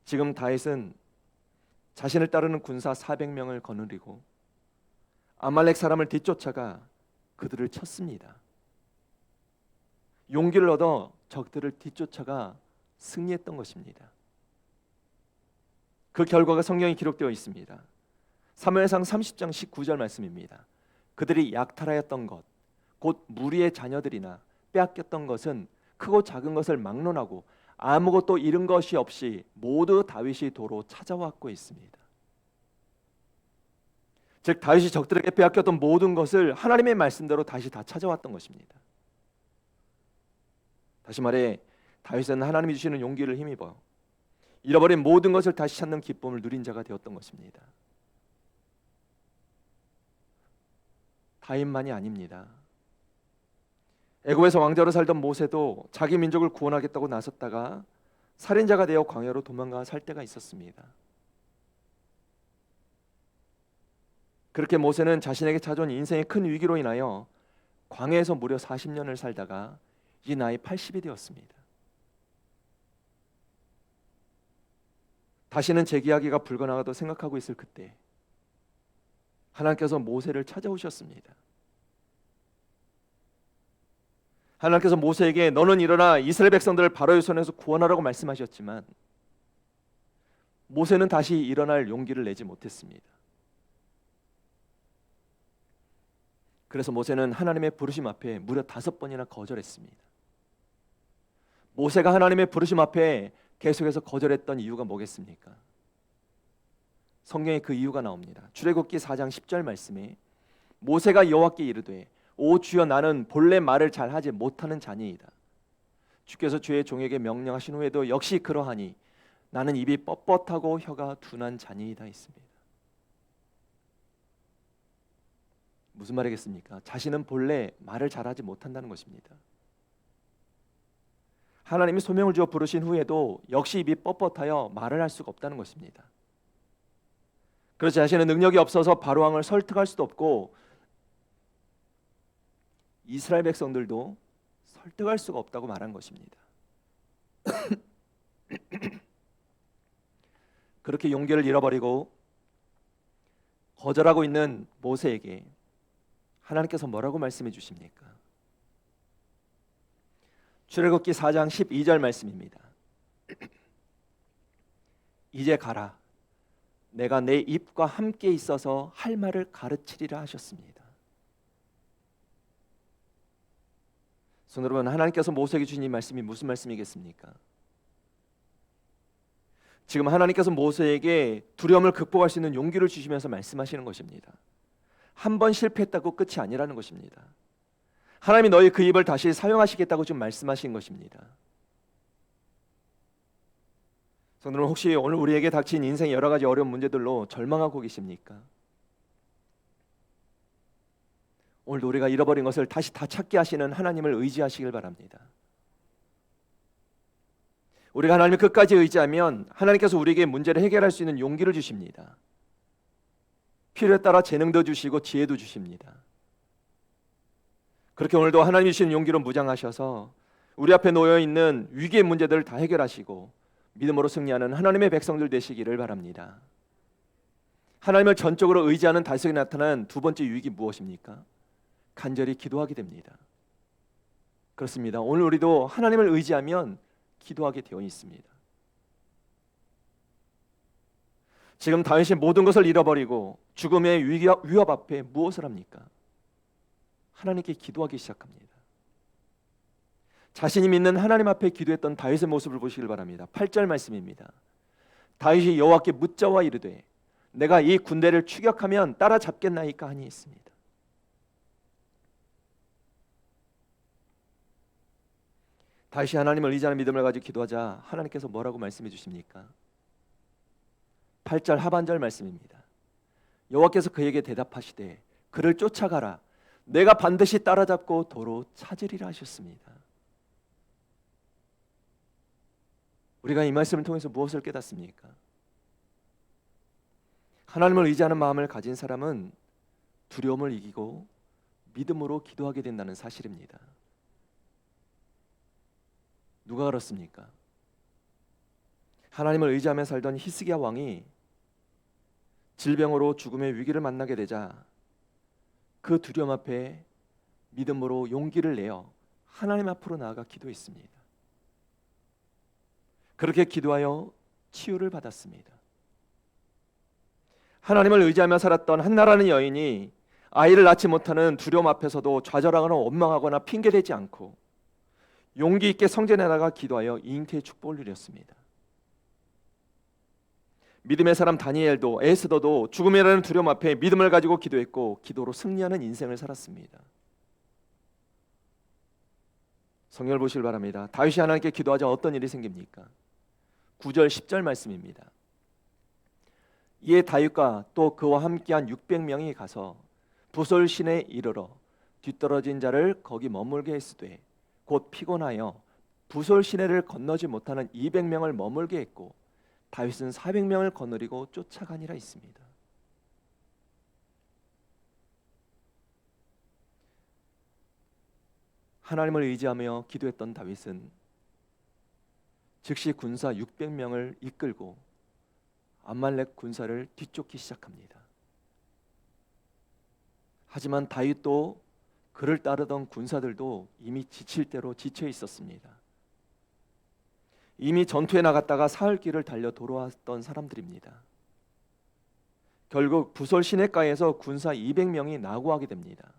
지금 다윗은 자신을 따르는 군사 400명을 거느리고 아말렉 사람을 뒤쫓아가 그들을 쳤습니다. 용기를 얻어 적들을 뒤쫓아가 승리했던 것입니다. 그 결과가 성경에 기록되어 있습니다. 사무엘상 30장 19절 말씀입니다. 그들이 약탈하였던 것, 곧 무리의 자녀들이나 빼앗겼던 것은 크고 작은 것을 막론하고 아무것도 잃은 것이 없이 모두 다윗이 도로 찾아왔고 있습니다. 즉 다윗이 적들에게 빼앗겼던 모든 것을 하나님의 말씀대로 다시 다 찾아왔던 것입니다. 다시 말해 다윗은 하나님이 주시는 용기를 힘입어 잃어버린 모든 것을 다시 찾는 기쁨을 누린 자가 되었던 것입니다. 다윗만이 아닙니다. 애굽에서 왕자로 살던 모세도 자기 민족을 구원하겠다고 나섰다가 살인자가 되어 광야로 도망가 살 때가 있었습니다. 그렇게 모세는 자신에게 찾아온 인생의 큰 위기로 인하여 광야에서 무려 40년을 살다가 이 나이 80이 되었습니다. 다시는 재기하기가 불가능하다고 생각하고 있을 그때 하나님께서 모세를 찾아오셨습니다. 하나님께서 모세에게 너는 일어나 이스라엘 백성들을 바로의 손에서 구원하라고 말씀하셨지만 모세는 다시 일어날 용기를 내지 못했습니다. 그래서 모세는 하나님의 부르심 앞에 무려 5번이나 거절했습니다. 모세가 하나님의 부르심 앞에 계속해서 거절했던 이유가 뭐겠습니까? 성경에 그 이유가 나옵니다. 출애굽기 4장 10절 말씀에 모세가 여호와께 이르되 오 주여 나는 본래 말을 잘하지 못하는 자니이다. 주께서 주의 종에게 명령하신 후에도 역시 그러하니 나는 입이 뻣뻣하고 혀가 둔한 자니이다 했습니다. 무슨 말이겠습니까? 자신은 본래 말을 잘하지 못한다는 것입니다. 하나님이 소명을 주어 부르신 후에도 역시 입이 뻣뻣하여 말을 할 수가 없다는 것입니다. 그래서 자신은 능력이 없어서 바로왕을 설득할 수도 없고 이스라엘 백성들도 설득할 수가 없다고 말한 것입니다. 그렇게 용기를 잃어버리고 거절하고 있는 모세에게 하나님께서 뭐라고 말씀해 주십니까? 출애굽기 4장 12절 말씀입니다. 이제 가라. 내가 내 입과 함께 있어서 할 말을 가르치리라 하셨습니다. 성도 여러분, 하나님께서 모세에게 주신 이 말씀이 무슨 말씀이겠습니까? 지금 하나님께서 모세에게 두려움을 극복할 수 있는 용기를 주시면서 말씀하시는 것입니다. 한 번 실패했다고 끝이 아니라는 것입니다. 하나님이 너희 그 입을 다시 사용하시겠다고 좀 말씀하신 것입니다. 성도는 혹시 오늘 우리에게 닥친 인생의 여러 가지 어려운 문제들로 절망하고 계십니까? 오늘도 우리가 잃어버린 것을 다시 다 찾게 하시는 하나님을 의지하시길 바랍니다. 우리가 하나님을 끝까지 의지하면 하나님께서 우리에게 문제를 해결할 수 있는 용기를 주십니다. 필요에 따라 재능도 주시고 지혜도 주십니다. 그렇게 오늘도 하나님이 주시는 용기로 무장하셔서 우리 앞에 놓여있는 위기의 문제들을 다 해결하시고 믿음으로 승리하는 하나님의 백성들 되시기를 바랍니다. 하나님을 전적으로 의지하는 달성이 나타난 두 번째 유익이 무엇입니까? 간절히 기도하게 됩니다. 그렇습니다. 오늘 우리도 하나님을 의지하면 기도하게 되어 있습니다. 지금 다윗이 모든 것을 잃어버리고 죽음의 위협 앞에 무엇을 합니까? 하나님께 기도하기 시작합니다. 자신이 믿는 하나님 앞에 기도했던 다윗의 모습을 보시길 바랍니다. 8절 말씀입니다. 다윗이 여호와께 묻자와 이르되 내가 이 군대를 추격하면 따라잡겠나이까 하니 있습니다. 다윗이 하나님을 의지하는 믿음을 가지고 기도하자 하나님께서 뭐라고 말씀해 주십니까? 8절 하반절 말씀입니다. 여호와께서 그에게 대답하시되 그를 쫓아가라. 내가 반드시 따라잡고 도로 찾으리라 하셨습니다. 우리가 이 말씀을 통해서 무엇을 깨닫습니까? 하나님을 의지하는 마음을 가진 사람은 두려움을 이기고 믿음으로 기도하게 된다는 사실입니다. 누가 그렇습니까? 하나님을 의지하며 살던 히스기야 왕이 질병으로 죽음의 위기를 만나게 되자 그 두려움 앞에 믿음으로 용기를 내어 하나님 앞으로 나아가 기도했습니다. 그렇게 기도하여 치유를 받았습니다. 하나님을 의지하며 살았던 한나라는 여인이 아이를 낳지 못하는 두려움 앞에서도 좌절하거나 원망하거나 핑계대지 않고 용기 있게 성전에 나가 기도하여 잉태의 축복을 누렸습니다. 믿음의 사람 다니엘도 에스더도 죽음이라는 두려움 앞에 믿음을 가지고 기도했고 기도로 승리하는 인생을 살았습니다. 성경을 보시길 바랍니다. 다윗이 하나님께 기도하자 어떤 일이 생깁니까? 9절 10절 말씀입니다. 이에 다윗과 또 그와 함께한 600명이 가서 부솔 시내에 이르러 뒤떨어진 자를 거기 머물게 했으되 곧 피곤하여 부솔 시내를 건너지 못하는 200명을 머물게 했고 다윗은 400명을 거느리고 쫓아가니라 있습니다. 하나님을 의지하며 기도했던 다윗은 즉시 군사 600명을 이끌고 암말렉 군사를 뒤쫓기 시작합니다. 하지만 다윗도 그를 따르던 군사들도 이미 지칠 대로 지쳐 있었습니다. 이미 전투에 나갔다가 사흘길을 달려 돌아왔던 사람들입니다. 결국 부솔 시내가에서 군사 200명이 나고하게 됩니다.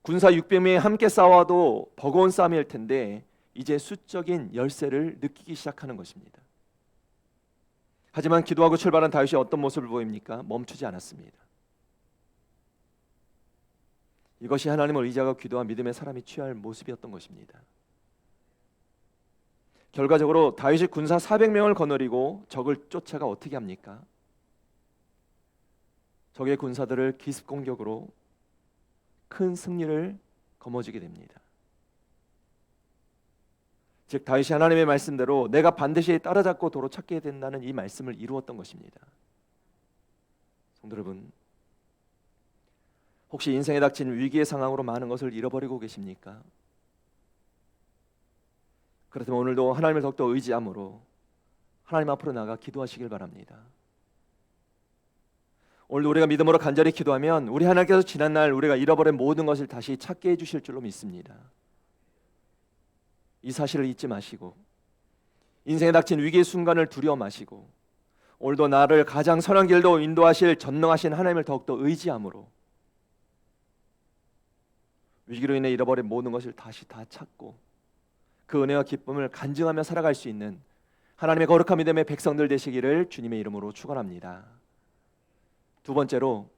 군사 600명이 함께 싸워도 버거운 싸움일 텐데 이제 수적인 열세를 느끼기 시작하는 것입니다. 하지만 기도하고 출발한 다윗이 어떤 모습을 보입니까? 멈추지 않았습니다. 이것이 하나님을 의지하고 기도한 믿음의 사람이 취할 모습이었던 것입니다. 결과적으로 다윗이 군사 400명을 거느리고 적을 쫓아가 어떻게 합니까? 적의 군사들을 기습 공격으로 큰 승리를 거머쥐게 됩니다. 즉 다윗이 하나님의 말씀대로 내가 반드시 따라잡고 도로 찾게 된다는 이 말씀을 이루었던 것입니다. 성도 여러분, 혹시 인생에 닥친 위기의 상황으로 많은 것을 잃어버리고 계십니까? 그렇다면 오늘도 하나님을 더욱더 의지함으로 하나님 앞으로 나가 기도하시길 바랍니다. 오늘도 우리가 믿음으로 간절히 기도하면 우리 하나님께서 지난날 우리가 잃어버린 모든 것을 다시 찾게 해주실 줄로 믿습니다. 이 사실을 잊지 마시고 인생에 닥친 위기의 순간을 두려워 마시고 오늘도 나를 가장 선한 길로 인도하실 전능하신 하나님을 더욱더 의지함으로 위기로 인해 잃어버린 모든 것을 다시 다 찾고 그 은혜와 기쁨을 간증하며 살아갈 수 있는 하나님의 거룩한 믿음의 백성들 되시기를 주님의 이름으로 축원합니다. 두 번째로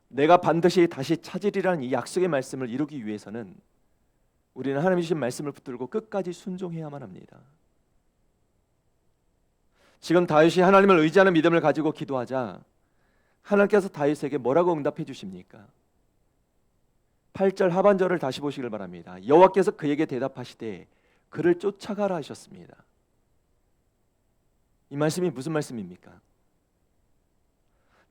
내가 반드시 다시 찾으리라는 이 약속의 말씀을 이루기 위해서는 우리는 하나님 주신 말씀을 붙들고 끝까지 순종해야만 합니다. 지금 다윗이 하나님을 의지하는 믿음을 가지고 기도하자 하나님께서 다윗에게 뭐라고 응답해 주십니까? 8절 하반절을 다시 보시길 바랍니다. 여호와께서 그에게 대답하시되 그를 쫓아가라 하셨습니다. 이 말씀이 무슨 말씀입니까?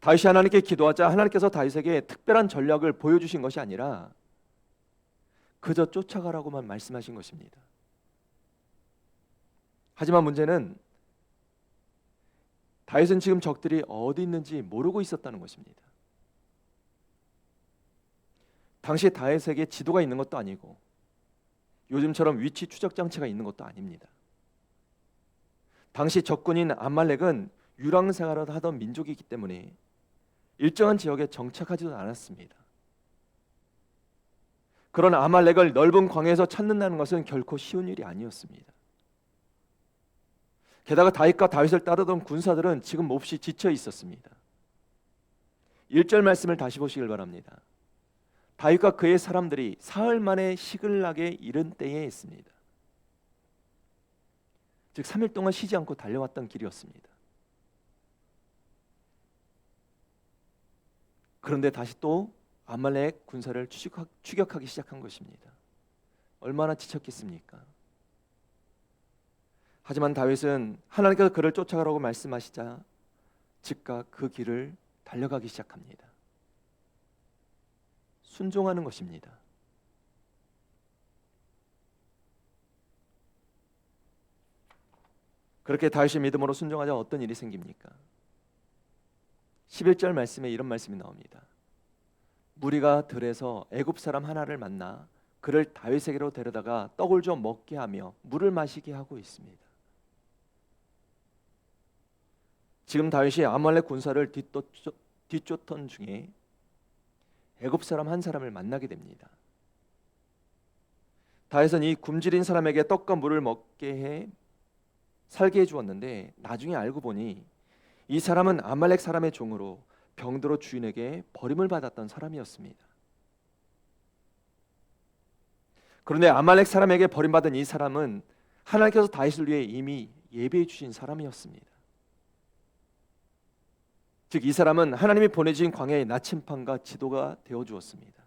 다윗이 하나님께 기도하자 하나님께서 다윗에게 특별한 전략을 보여주신 것이 아니라 그저 쫓아가라고만 말씀하신 것입니다. 하지만 문제는 다윗은 지금 적들이 어디 있는지 모르고 있었다는 것입니다. 당시 다윗에게 지도가 있는 것도 아니고 요즘처럼 위치 추적 장치가 있는 것도 아닙니다. 당시 적군인 암말렉은 유랑 생활을 하던 민족이기 때문에 일정한 지역에 정착하지도 않았습니다. 그런 아말렉을 넓은 광야에서 찾는다는 것은 결코 쉬운 일이 아니었습니다. 게다가 다윗과 다윗을 따르던 군사들은 지금 몹시 지쳐 있었습니다. 1절 말씀을 다시 보시길 바랍니다. 다윗과 그의 사람들이 사흘 만에 시글락에 이른 때에 했습니다. 즉 3일 동안 쉬지 않고 달려왔던 길이었습니다. 그런데 다시 또 아말렉 군사를 추격하기 시작한 것입니다. 얼마나 지쳤겠습니까? 하지만 다윗은 하나님께서 그를 쫓아가라고 말씀하시자 즉각 그 길을 달려가기 시작합니다. 순종하는 것입니다. 그렇게 다윗이 믿음으로 순종하자 어떤 일이 생깁니까? 11절 말씀에 이런 말씀이 나옵니다. 무리가 들에서 애굽 사람 하나를 만나 그를 다윗에게로 데려다가 떡을 좀 먹게 하며 물을 마시게 하고 있습니다. 지금 다윗이 아말렉 군사를 뒤쫓던 중에 애굽 사람 한 사람을 만나게 됩니다. 다윗은 이 굶주린 사람에게 떡과 물을 먹게 해 살게 해주었는데 나중에 알고 보니 이 사람은 아말렉 사람의 종으로 병들어 주인에게 버림을 받았던 사람이었습니다. 그런데 아말렉 사람에게 버림받은 이 사람은 하나님께서 다윗을 위해 이미 예배해 주신 사람이었습니다. 즉 이 사람은 하나님이 보내주신 광야의 나침판과 지도가 되어 주었습니다.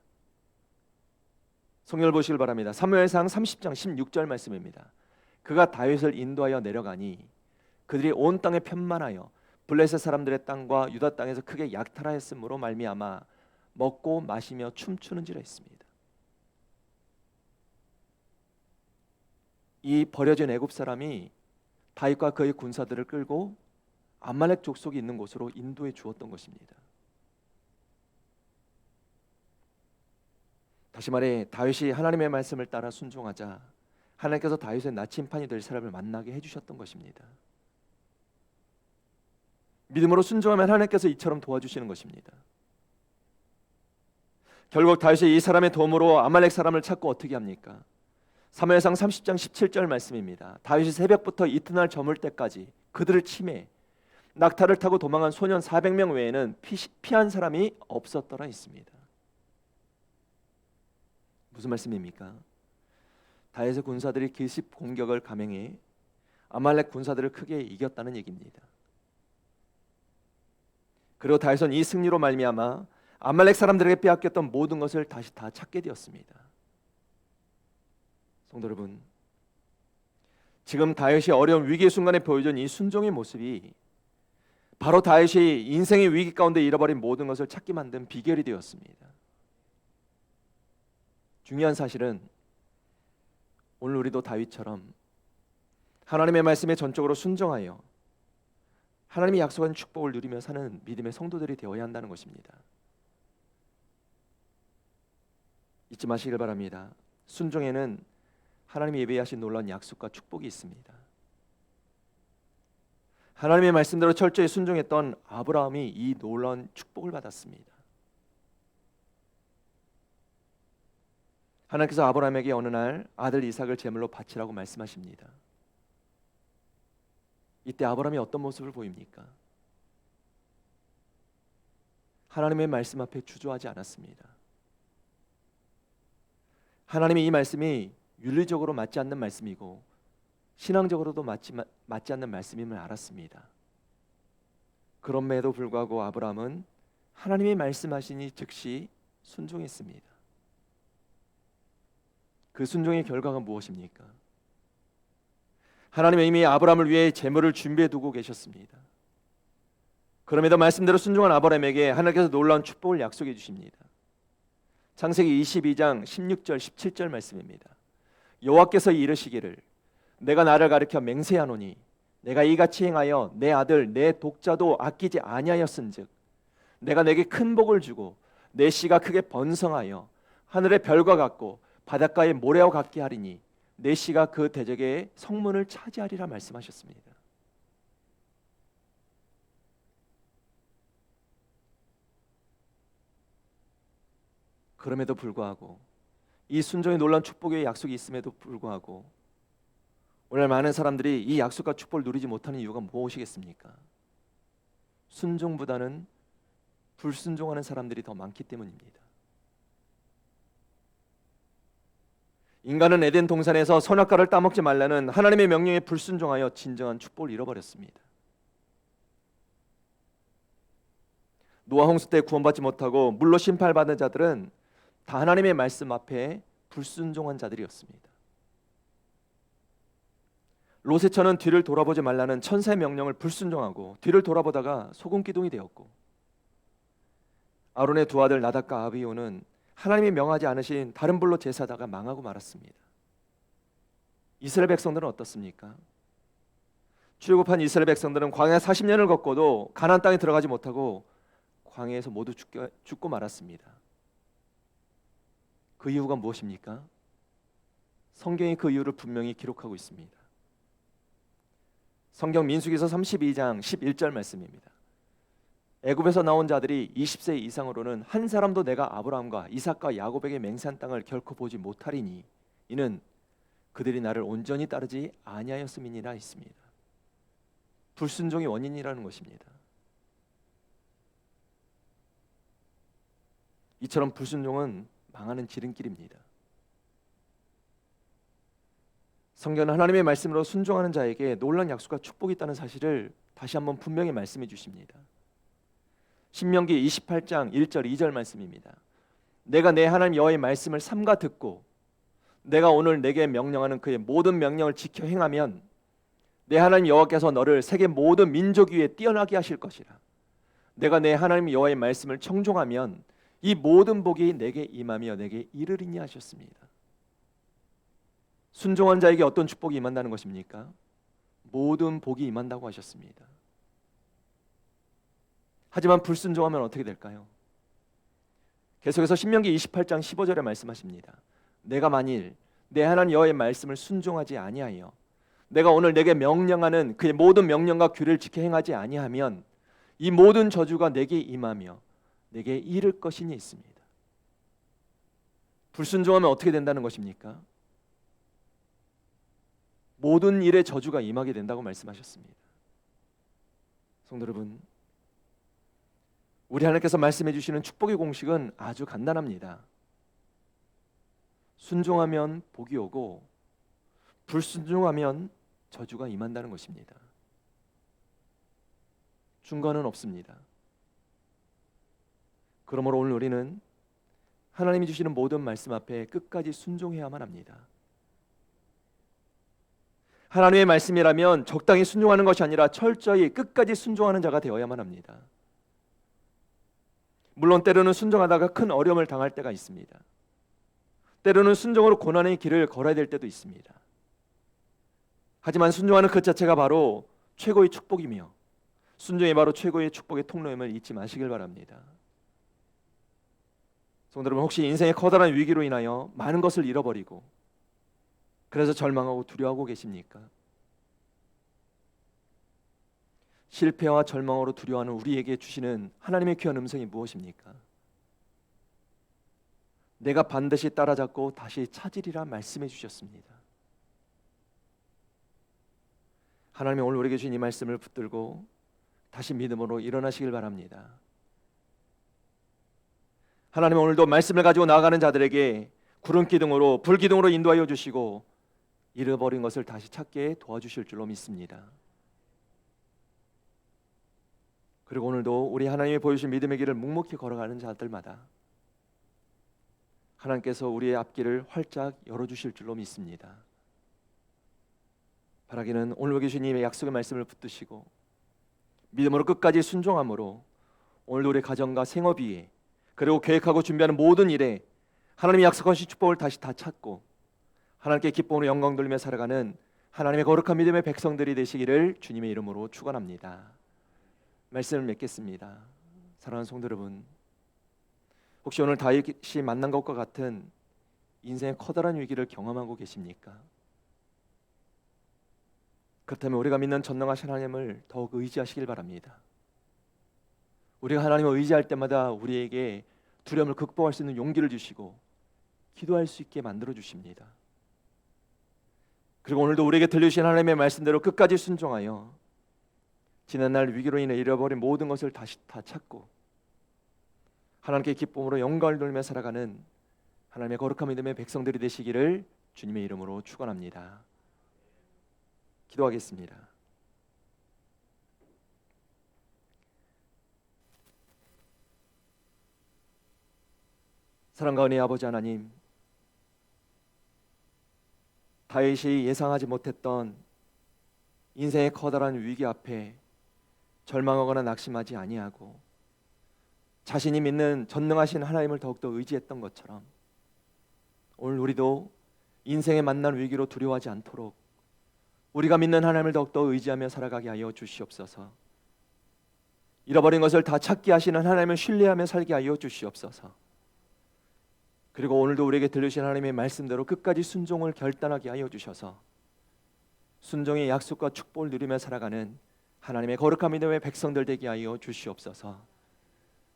성경을 보시길 바랍니다. 사무엘상 30장 16절 말씀입니다. 그가 다윗을 인도하여 내려가니 그들이 온 땅에 편만하여 블레셋 사람들의 땅과 유다 땅에서 크게 약탈하였으므로 말미암아 먹고 마시며 춤추는지라 했습니다. 이 버려진 애굽 사람이 다윗과 그의 군사들을 끌고 아말렉 족속이 있는 곳으로 인도해 주었던 것입니다. 다시 말해 다윗이 하나님의 말씀을 따라 순종하자 하나님께서 다윗의 나침판이 될 사람을 만나게 해주셨던 것입니다. 믿음으로 순종하면 하나님께서 이처럼 도와주시는 것입니다. 결국 다윗이 이 사람의 도움으로 아말렉 사람을 찾고 어떻게 합니까? 사무엘상 30장 17절 말씀입니다. 다윗이 새벽부터 이튿날 저물 때까지 그들을 치매 낙타를 타고 도망한 소년 400명 외에는 피한 사람이 없었더라 했습니다. 무슨 말씀입니까? 다윗의 군사들이 기습 공격을 감행해 아말렉 군사들을 크게 이겼다는 얘기입니다. 그리고 다윗은 이 승리로 말미암아 아말렉 사람들에게 빼앗겼던 모든 것을 다시 다 찾게 되었습니다. 성도 여러분, 지금 다윗이 어려운 위기의 순간에 보여준 이 순종의 모습이 바로 다윗이 인생의 위기 가운데 잃어버린 모든 것을 찾게 만든 비결이 되었습니다. 중요한 사실은 오늘 우리도 다윗처럼 하나님의 말씀에 전적으로 순종하여 하나님이 약속한 축복을 누리며 사는 믿음의 성도들이 되어야 한다는 것입니다. 잊지 마시길 바랍니다. 순종에는 하나님이 예비하신 놀라운 약속과 축복이 있습니다. 하나님의 말씀대로 철저히 순종했던 아브라함이 이 놀라운 축복을 받았습니다. 하나님께서 아브라함에게 어느 날 아들 이삭을 제물로 바치라고 말씀하십니다. 이때 아브라함이 어떤 모습을 보입니까? 하나님의 말씀 앞에 주저하지 않았습니다. 하나님이 이 말씀이 윤리적으로 맞지 않는 말씀이고 신앙적으로도 맞지 않는 말씀임을 알았습니다. 그럼에도 불구하고 아브라함은 하나님이 말씀하시니 즉시 순종했습니다. 그 순종의 결과가 무엇입니까? 하나님은 이미 아브라함을 위해 제물을 준비해 두고 계셨습니다. 그럼에도 말씀대로 순종한 아브라함에게 하나님께서 놀라운 축복을 약속해 주십니다. 창세기 22장 16절 17절 말씀입니다. 여호와께서 이르시기를 내가 나를 가리켜 맹세하노니 내가 이같이 행하여 내 아들 내 독자도 아끼지 아니하였은즉 내가 내게 큰 복을 주고 내 씨가 크게 번성하여 하늘의 별과 같고 바닷가의 모래와 같게 하리니 내 씨가 그 대적의 성문을 차지하리라 말씀하셨습니다. 그럼에도 불구하고 이 순종의 놀라운 축복의 약속이 있음에도 불구하고 오늘 많은 사람들이 이 약속과 축복을 누리지 못하는 이유가 무엇이겠습니까? 순종보다는 불순종하는 사람들이 더 많기 때문입니다. 인간은 에덴 동산에서 선악과를 따먹지 말라는 하나님의 명령에 불순종하여 진정한 축복을 잃어버렸습니다. 노아 홍수 때 구원받지 못하고 물로 심판받은 자들은 다 하나님의 말씀 앞에 불순종한 자들이었습니다. 롯의 처는 뒤를 돌아보지 말라는 천사의 명령을 불순종하고 뒤를 돌아보다가 소금 기둥이 되었고, 아론의 두 아들 나답과 아비후는 하나님이 명하지 않으신 다른 불로 제사다가 망하고 말았습니다. 이스라엘 백성들은 어떻습니까? 출애굽한 이스라엘 백성들은 광야 40년을 걷고도 가나안 땅에 들어가지 못하고 광야에서 모두 죽고 말았습니다. 그 이유가 무엇입니까? 성경이 그 이유를 분명히 기록하고 있습니다. 성경 민수기서 32장 11절 말씀입니다. 애굽에서 나온 자들이 20세 이상으로는 한 사람도 내가 아브라함과 이삭과 야곱에게 맹세한 땅을 결코 보지 못하리니 이는 그들이 나를 온전히 따르지 아니하였음이니라 했습니다. 불순종이 원인이라는 것입니다. 이처럼 불순종은 망하는 지름길입니다. 성경은 하나님의 말씀으로 순종하는 자에게 놀라운 약속과 축복이 있다는 사실을 다시 한번 분명히 말씀해 주십니다. 신명기 28장 1절 2절 말씀입니다. 내가 내 하나님 여호와의 말씀을 삼가 듣고 내가 오늘 내게 명령하는 그의 모든 명령을 지켜 행하면 내 하나님 여호와께서 너를 세계 모든 민족 위에 뛰어나게 하실 것이라. 내가 내 하나님 여호와의 말씀을 청종하면 이 모든 복이 내게 임하며 내게 이르리니 하셨습니다. 순종한 자에게 어떤 축복이 임한다는 것입니까? 모든 복이 임한다고 하셨습니다. 하지만 불순종하면 어떻게 될까요? 계속해서 신명기 28장 15절에 말씀하십니다. 내가 만일 내 하나님 여호와의 말씀을 순종하지 아니하여 내가 오늘 내게 명령하는 그의 모든 명령과 규례를 지켜 행하지 아니하면 이 모든 저주가 내게 임하며 내게 이를 것이니 있습니다. 불순종하면 어떻게 된다는 것입니까? 모든 일에 저주가 임하게 된다고 말씀하셨습니다. 성도 여러분, 우리 하나님께서 말씀해 주시는 축복의 공식은 아주 간단합니다. 순종하면 복이 오고 불순종하면 저주가 임한다는 것입니다. 중간은 없습니다. 그러므로 오늘 우리는 하나님이 주시는 모든 말씀 앞에 끝까지 순종해야만 합니다. 하나님의 말씀이라면 적당히 순종하는 것이 아니라 철저히 끝까지 순종하는 자가 되어야만 합니다. 물론 때로는 순종하다가 큰 어려움을 당할 때가 있습니다. 때로는 순종으로 고난의 길을 걸어야 될 때도 있습니다. 하지만 순종하는 그 자체가 바로 최고의 축복이며 순종이 바로 최고의 축복의 통로임을 잊지 마시길 바랍니다. 성도 여러분, 혹시 인생의 커다란 위기로 인하여 많은 것을 잃어버리고 그래서 절망하고 두려워하고 계십니까? 실패와 절망으로 두려워하는 우리에게 주시는 하나님의 귀한 음성이 무엇입니까? 내가 반드시 따라잡고 다시 찾으리라 말씀해 주셨습니다. 하나님이 오늘 우리에게 주신 이 말씀을 붙들고 다시 믿음으로 일어나시길 바랍니다. 하나님 오늘도 말씀을 가지고 나아가는 자들에게 구름 기둥으로 불 기둥으로 인도하여 주시고 잃어버린 것을 다시 찾게 도와주실 줄로 믿습니다. 그리고 오늘도 우리 하나님이 보여주신 믿음의 길을 묵묵히 걸어가는 자들마다 하나님께서 우리의 앞길을 활짝 열어주실 줄로 믿습니다. 바라기는 오늘 주님의 약속의 말씀을 붙드시고 믿음으로 끝까지 순종함으로 오늘도 우리 가정과 생업 위에 그리고 계획하고 준비하는 모든 일에 하나님의 약속하신 축복을 다시 다 찾고 하나님께 기쁨으로 영광 돌리며 살아가는 하나님의 거룩한 믿음의 백성들이 되시기를 주님의 이름으로 축원합니다. 말씀을 맺겠습니다. 사랑하는 성도 여러분, 혹시 오늘 다윗이 만난 것과 같은 인생의 커다란 위기를 경험하고 계십니까? 그렇다면 우리가 믿는 전능하신 하나님을 더욱 의지하시길 바랍니다. 우리가 하나님을 의지할 때마다 우리에게 두려움을 극복할 수 있는 용기를 주시고 기도할 수 있게 만들어 주십니다. 그리고 오늘도 우리에게 들려주신 하나님의 말씀대로 끝까지 순종하여 지난날 위기로 인해 잃어버린 모든 것을 다시 다 찾고 하나님께 기쁨으로 영광을 돌리며 살아가는 하나님의 거룩한 믿음의 백성들이 되시기를 주님의 이름으로 축원합니다. 기도하겠습니다. 사랑과 은혜의 아버지 하나님, 다윗이 예상하지 못했던 인생의 커다란 위기 앞에 절망하거나 낙심하지 아니하고 자신이 믿는 전능하신 하나님을 더욱더 의지했던 것처럼 오늘 우리도 인생에 만난 위기로 두려워하지 않도록 우리가 믿는 하나님을 더욱더 의지하며 살아가게 하여 주시옵소서. 잃어버린 것을 다 찾게 하시는 하나님을 신뢰하며 살게 하여 주시옵소서. 그리고 오늘도 우리에게 들려주신 하나님의 말씀대로 끝까지 순종을 결단하게 하여 주셔서 순종의 약속과 축복을 누리며 살아가는 하나님의 거룩한 믿음의 백성들 되게 하여 주시옵소서.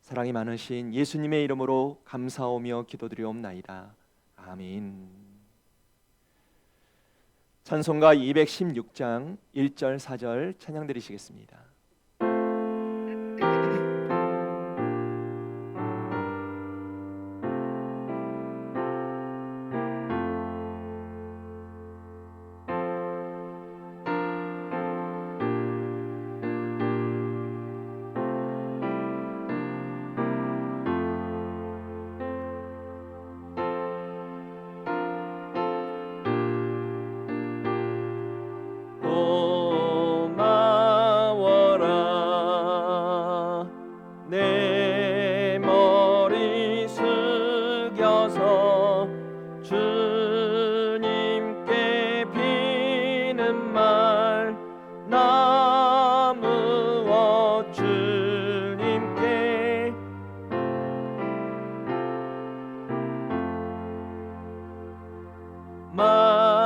사랑이 많으신 예수님의 이름으로 감사하며 기도드리옵나이다. 아멘. 찬송가 216장 1절 4절 찬양 드리시겠습니다.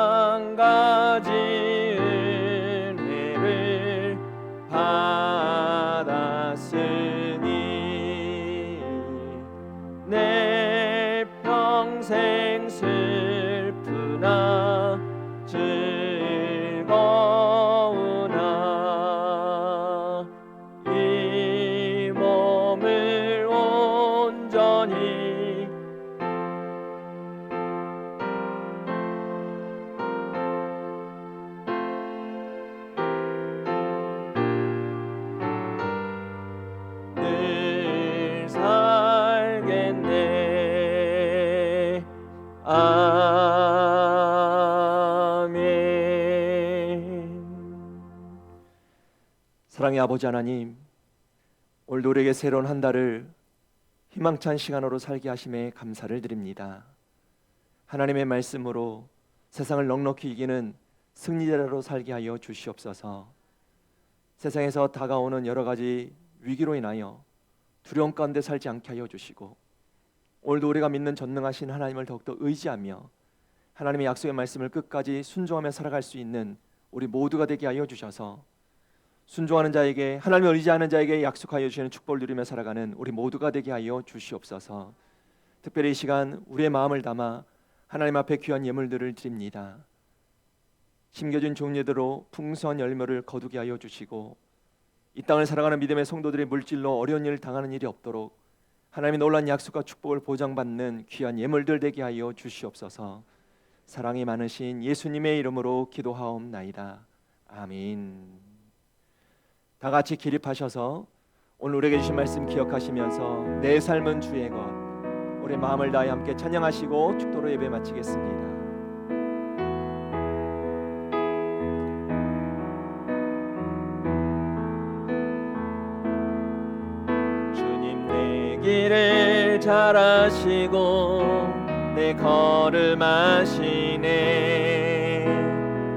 만가지 은혜를 받았으니 내 평생 슬프나 즐거우나 이 몸을 온전히 늘 살겠네. 아멘. 사랑의 아버지 하나님, 오늘도 우리에게 새로운 한 달을 희망찬 시간으로 살게 하심에 감사를 드립니다. 하나님의 말씀으로 세상을 넉넉히 이기는 승리자로 살게 하여 주시옵소서. 세상에서 다가오는 여러 가지 위기로 인하여 두려움 가운데 살지 않게 하여 주시고, 오늘도 우리가 믿는 전능하신 하나님을 더욱더 의지하며 하나님의 약속의 말씀을 끝까지 순종하며 살아갈 수 있는 우리 모두가 되게 하여 주셔서 순종하는 자에게, 하나님을 의지하는 자에게 약속하여 주시는 축복을 누리며 살아가는 우리 모두가 되게 하여 주시옵소서. 특별히 이 시간 우리의 마음을 담아 하나님 앞에 귀한 예물들을 드립니다. 심겨진 종류대로 풍성한 열매를 거두게 하여 주시고, 이 땅을 살아가는 믿음의 성도들이 물질로 어려운 일을 당하는 일이 없도록 하나님의 놀라운 약속과 축복을 보장받는 귀한 예물들 되게 하여 주시옵소서. 사랑이 많으신 예수님의 이름으로 기도하옵나이다. 아멘. 다 같이 기립하셔서 오늘 우리에게 주신 말씀 기억하시면서 내 삶은 주의 것, 우리 마음을 다해 함께 찬양하시고 축도로 예배 마치겠습니다. 길을 잘 아시고 내 걸음 아시네.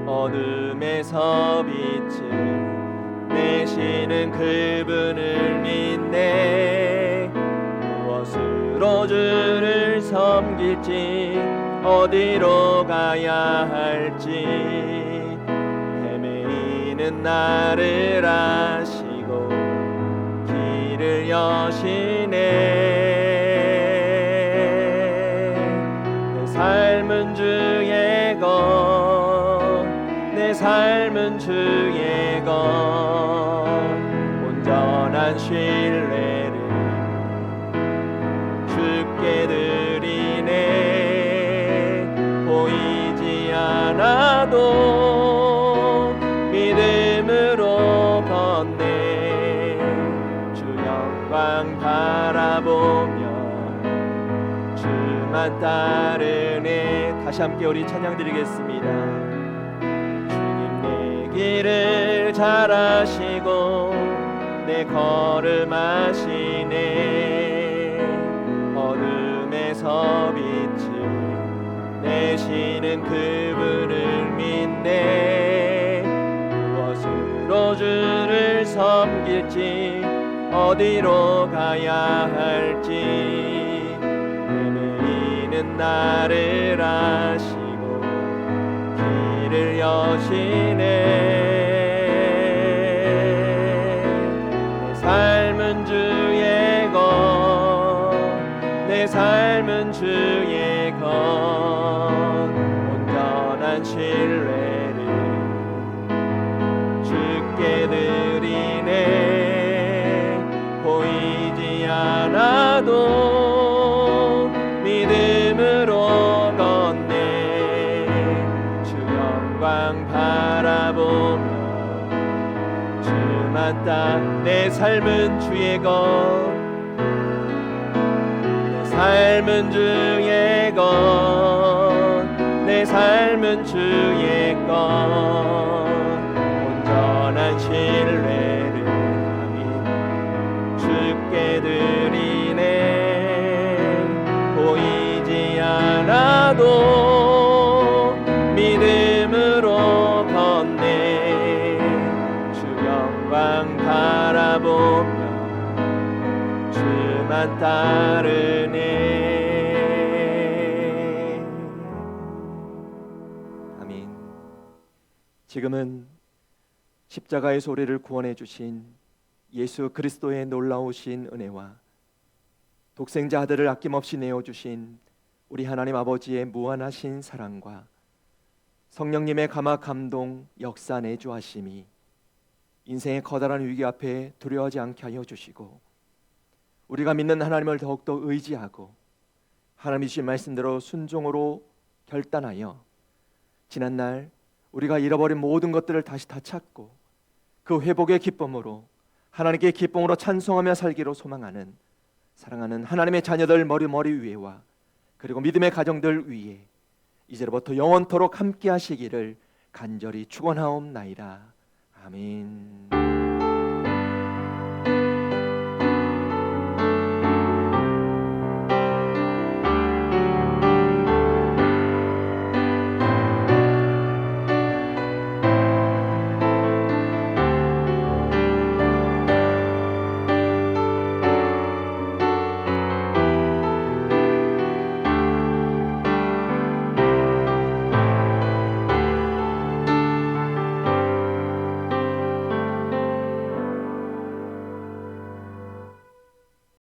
어둠에서 빛을 내시는 그분을 믿네. 무엇으로 주를 섬길지 어디로 가야 할지 헤매이는 나를 아시고 길을 여시네. 내 삶은 주의 것, 내 삶은 주의 것, 온전한 신뢰를 주께 드리네. 보이지 않아도 믿음으로 걷네. 주 영광 바라보며 주만 따르네. 다시 함께 우리 찬양 드리겠습니다. 주님 내 길을 잘 아시고 내 걸음 아시네. 어둠에서 빛을 내시는 그분을 믿네. 무엇으로 주를 섬길지 어디로 가야 할지 헤매이는 막는 나를 아시고 길을 여시네. 내 삶은 주의 것, 내 삶은 주의 것, 온전한 신뢰를 주께 드리네. 보이지 않아도 믿음으로 걷네. 주 영광 바라보며 주만 따. 내 삶은 주의 것, 내 삶은 주의 것, 내 삶은 주의 것, 온전한 신뢰를 아멘 주께 드리네. 보이지 않아도 믿음으로 걷네. 주 영광 바라보며 주만 따르네. 아멘. 지금은 십자가의 소리를 구원해 주신 예수 그리스도의 놀라우신 은혜와 독생자 아들을 아낌없이 내어 주신 우리 하나님 아버지의 무한하신 사랑과 성령님의 감화 감동 역사 내주하심이 인생의 커다란 위기 앞에 두려워하지 않게 하여 주시고 우리가 믿는 하나님을 더욱더 의지하고 하나님이 주신 말씀대로 순종으로 결단하여 지난날 우리가 잃어버린 모든 것들을 다시 다 찾고 그 회복의 기쁨으로 하나님께 기쁨으로 찬송하며 살기로 소망하는 사랑하는 하나님의 자녀들 머리 위에와 그리고 믿음의 가정들 위에 이제로부터 영원토록 함께 하시기를 간절히 축원하옵나이다. 아멘.